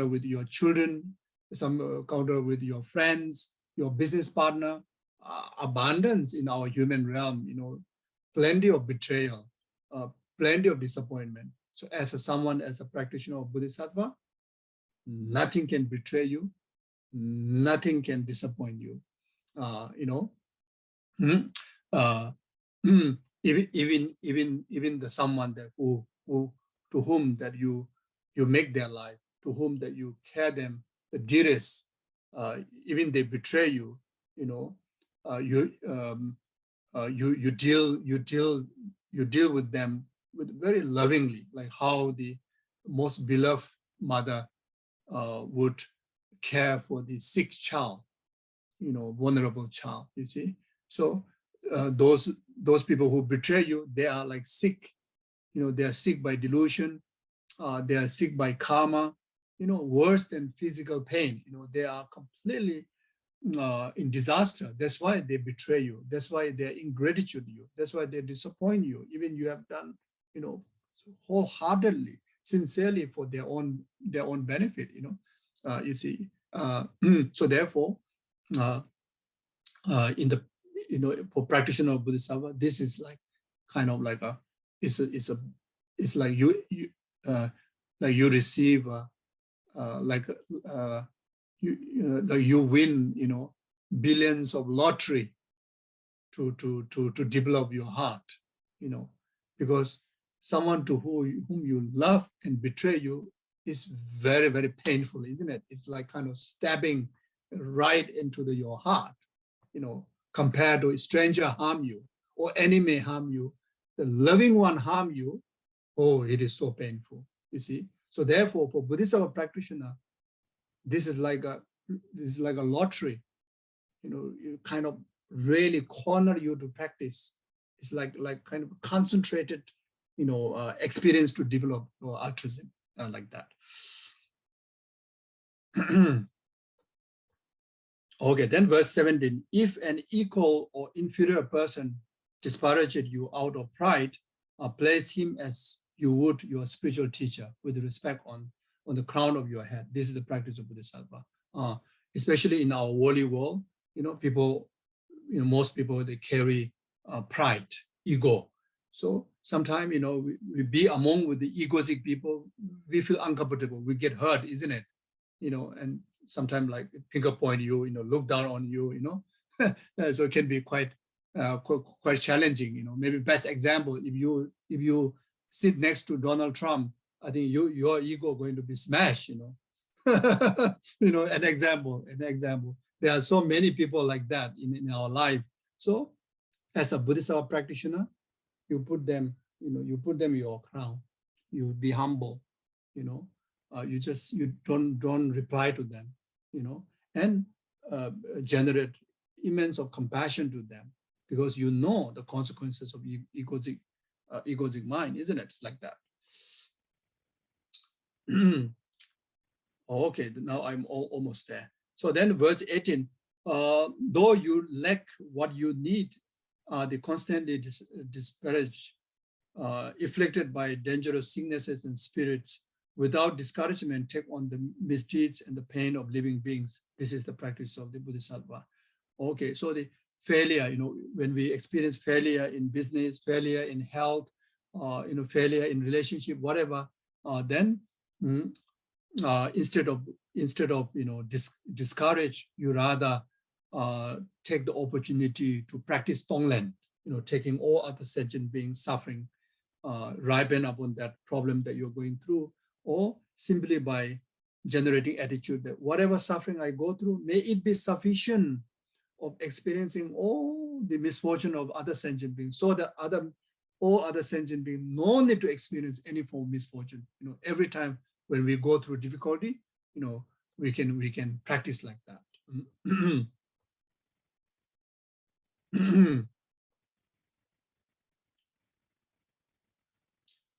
S3: with your children, some encounter with your friends, your business partner. Abundance in our human realm, plenty of betrayal, plenty of disappointment. So as a practitioner of Bodhisattva, nothing can betray you, nothing can disappoint you. Even the someone that who to whom that you make their life, to whom that you care them the dearest, even they betray you, you deal with them with very lovingly, like how the most beloved mother would care for the sick child, vulnerable child. You see, so those people who betray you, they are like sick. They are sick by delusion. They are sick by karma. Worse than physical pain. They are completely in disaster. That's why they betray you. That's why they're ingratitude to you. That's why they disappoint you. Even you have done, wholeheartedly, sincerely for their own benefit. You see. So therefore, in the for practitioner of Bodhisattva, this is like kind of like it's like you receive you win billions of lottery to develop your heart. because someone to whom you love and betray you is very, very painful, isn't it? It's like kind of stabbing right into your heart, compared to a stranger harm you or enemy harm you. The loving one harm you, oh, it is so painful, you see. So therefore, for Bodhisattva practitioner, this is like a lottery, you kind of really corner you to practice. It's like kind of concentrated, experience to develop altruism, like that. Okay, then verse 17. If an equal or inferior person disparages you out of pride, place him as you would your spiritual teacher with respect on the crown of your head. This is the practice of Bodhisattva. Especially in our worldly world, people, most people, they carry pride, ego. So sometimes, we be among with the egoistic people, we feel uncomfortable, we get hurt, isn't it? And sometimes like finger point you, look down on you, so it can be quite challenging. Maybe best example, if you sit next to Donald Trump, I think your ego going to be smashed. An example. There are so many people like that in our life. So as a Bodhisattva practitioner, you put them in your crown. You be humble, you don't reply to them, and generate immense of compassion to them, because you know the consequences of egoistic mind, isn't it? It's like that. Okay, now I'm almost there. So then verse 18, though you lack what you need, they constantly disparage, afflicted by dangerous sicknesses and spirits, without discouragement, take on the misdeeds and the pain of living beings. This is the practice of the Bodhisattva. Okay, so the failure, when we experience failure in business, failure in health, failure in relationship, whatever, then instead of discourage, you rather take the opportunity to practice Tonglen, taking all other sentient beings suffering, ripen upon that problem that you're going through, or simply by generating attitude that whatever suffering I go through, may it be sufficient of experiencing all the misfortune of other sentient beings, so that all other sentient beings no need to experience any form of misfortune. Every time when we go through difficulty, we can practice like that.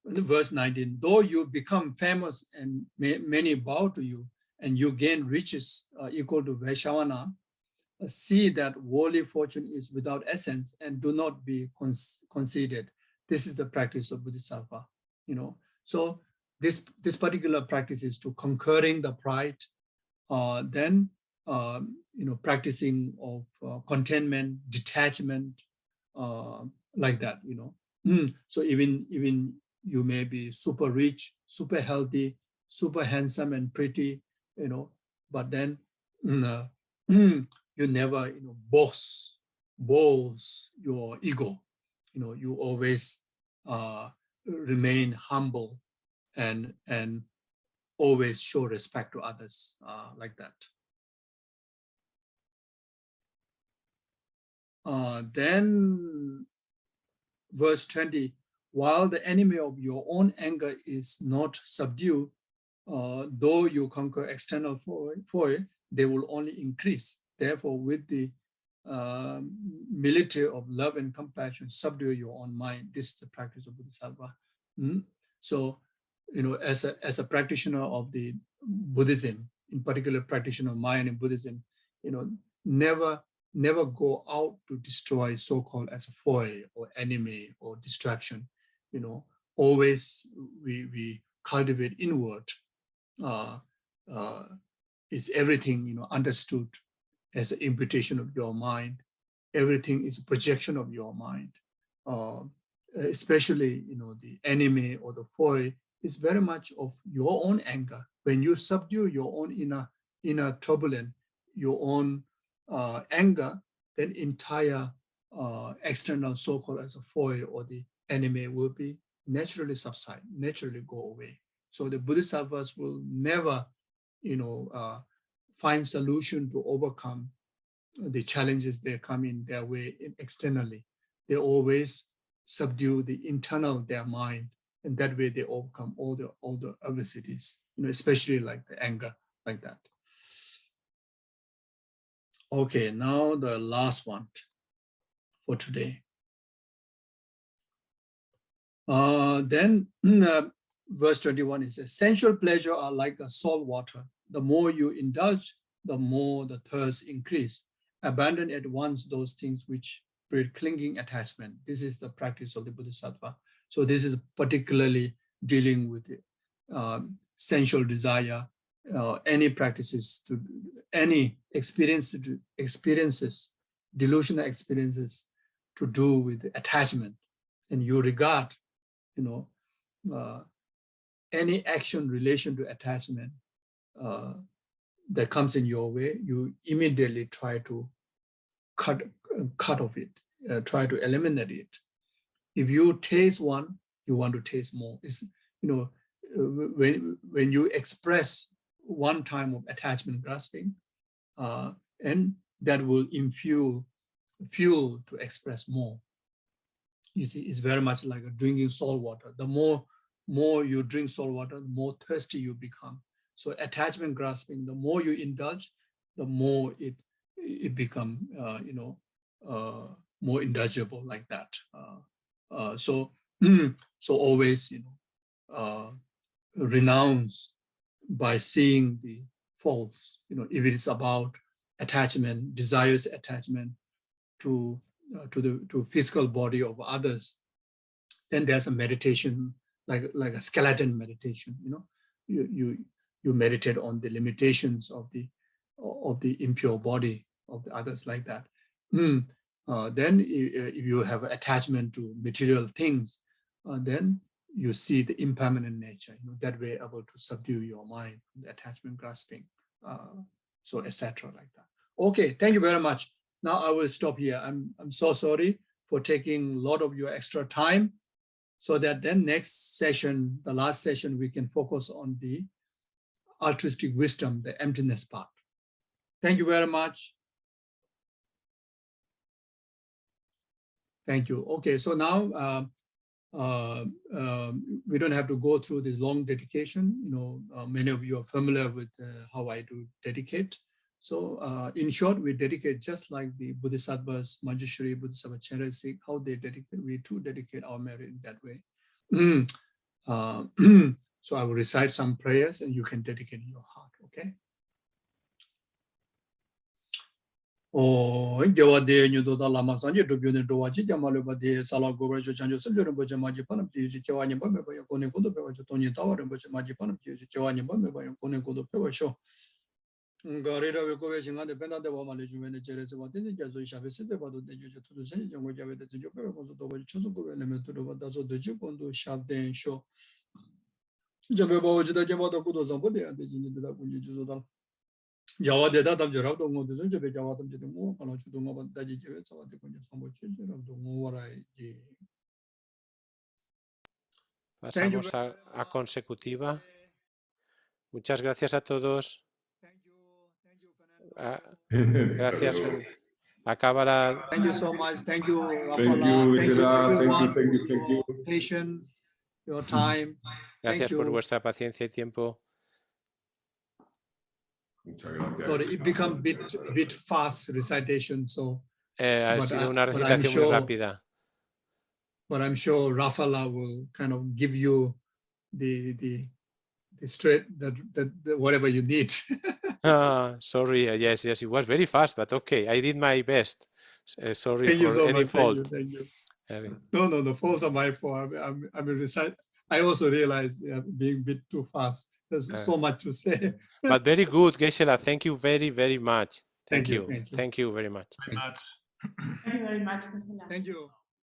S3: Verse 19, though you become famous and many bow to you, and you gain riches equal to Vaishavana, see that worldly fortune is without essence and do not be conceited. This is the practice of Bodhisattva. So this particular practice is to conquering the pride, then practicing of contentment, detachment, like that. So even you may be super rich, super healthy, super handsome and pretty, but then you never boast your ego. You always remain humble and always show respect to others, like that. Then verse 20, while the enemy of your own anger is not subdued, though you conquer external foe, they will only increase. Therefore, with the military of love and compassion, subdue your own mind. This is the practice of Bodhisattva. So, as a practitioner of the Buddhism, in particular practitioner of mind in Buddhism, never go out to destroy so-called as a foe or enemy or distraction. Always we cultivate inward. Is everything understood as an imputation of your mind. Everything is a projection of your mind. Especially the enemy or the foe is very much of your own anger. When you subdue your own inner turbulence, your own anger, then entire external so-called as a foe or the enemy will be naturally subside, naturally go away. So the Bodhisattvas will never, find solution to overcome the challenges that come in their way externally. They always subdue the internal their mind, and that way they overcome all the adversities, especially like the anger, like that. Okay, now the last one for today. Then verse 21 is sensual pleasure are like a salt water. The more you indulge, the more the thirst increase. Abandon at once those things which breed clinging attachment. This is the practice of the Bodhisattva. So this is particularly dealing with sensual desire, any practices, any experiences, delusional experiences to do with attachment. And you regard, any action relation to attachment that comes in your way, you immediately try to cut off it, try to eliminate it. If you taste one, you want to taste more. It's, when you express one time of attachment grasping, and that will infuse fuel to express more. You see, it's very much like drinking salt water. The more you drink salt water, the more thirsty you become. So attachment grasping, the more you indulge, the more it become, more indulgeable like that. So always, renounce by seeing the faults. If it is about attachment, desires attachment to physical body of others, then there's a meditation like a skeleton meditation. You meditate on the limitations of the impure body of the others, like that. Then if you have attachment to material things, then you see the impermanent nature. That way able to subdue your mind, the attachment grasping, so etc. like that. Okay, thank you very much. Now I will stop here. I'm so sorry for taking a lot of your extra time, so that then next session, the last session, we can focus on the altruistic wisdom, the emptiness part. Thank you very much. Thank you. Okay, so now we don't have to go through this long dedication. Many of you are familiar with how I do dedicate. So in short, we dedicate just like the Bodhisattvas, Manjushri, Bodhisattva Charasik, how they dedicate. We too dedicate our merit in that way. So I will recite some prayers and you can dedicate in your heart, okay? Oh, Jawade, you do the Lama Sanja to Bunin Dowaji, Jamalova de Sala Gorajo Janjo Sundar and Bojamaji Panam, Jawani Bamba, Kone Kodo Pewa, Tony Tower and Bojamaji Panam, Jawani Bamba, Kone Kodo Pewa show. Garida will go wishing on the Benda de Woman, the Jeres of the Jazo Shavis, about the usual to the Senate, and what you have the Joker was the Chuzuko element to the Jukon to Shab Den show. Jabba, the Jabba Kudos on Body and the Jinda. Yawa de Datam Jarab, don't go to Sunjay, Jawatam to the more, and to know about Daji Jets or the children of the more I did.
S2: Pasamos a consecutiva. Muchas gracias a todos. Gracias. Acaba la...
S3: Thank you so much. Thank you,
S4: Thank you, everyone. Thank you.
S3: Patience, your time.
S2: Gracias por vuestra paciencia y tiempo.
S3: So it become bit fast recitation. So
S2: ha sido una recitación muy rápida.
S3: But I'm sure Rafaela will kind of give you the straight that whatever you need.
S2: Sorry, yes, it was very fast, but okay, I did my best. Sorry
S3: thank
S2: for
S3: so
S2: any
S3: much.
S2: fault.
S3: Thank you. No, the faults are my fault. I also realized being a bit too fast. There's so much to say.
S2: But very good, Geshe. Thank you very, very much. Thank you.
S3: Thank you.
S2: Thank you very much.
S5: Thank you very much, Geshe.
S3: Thank you.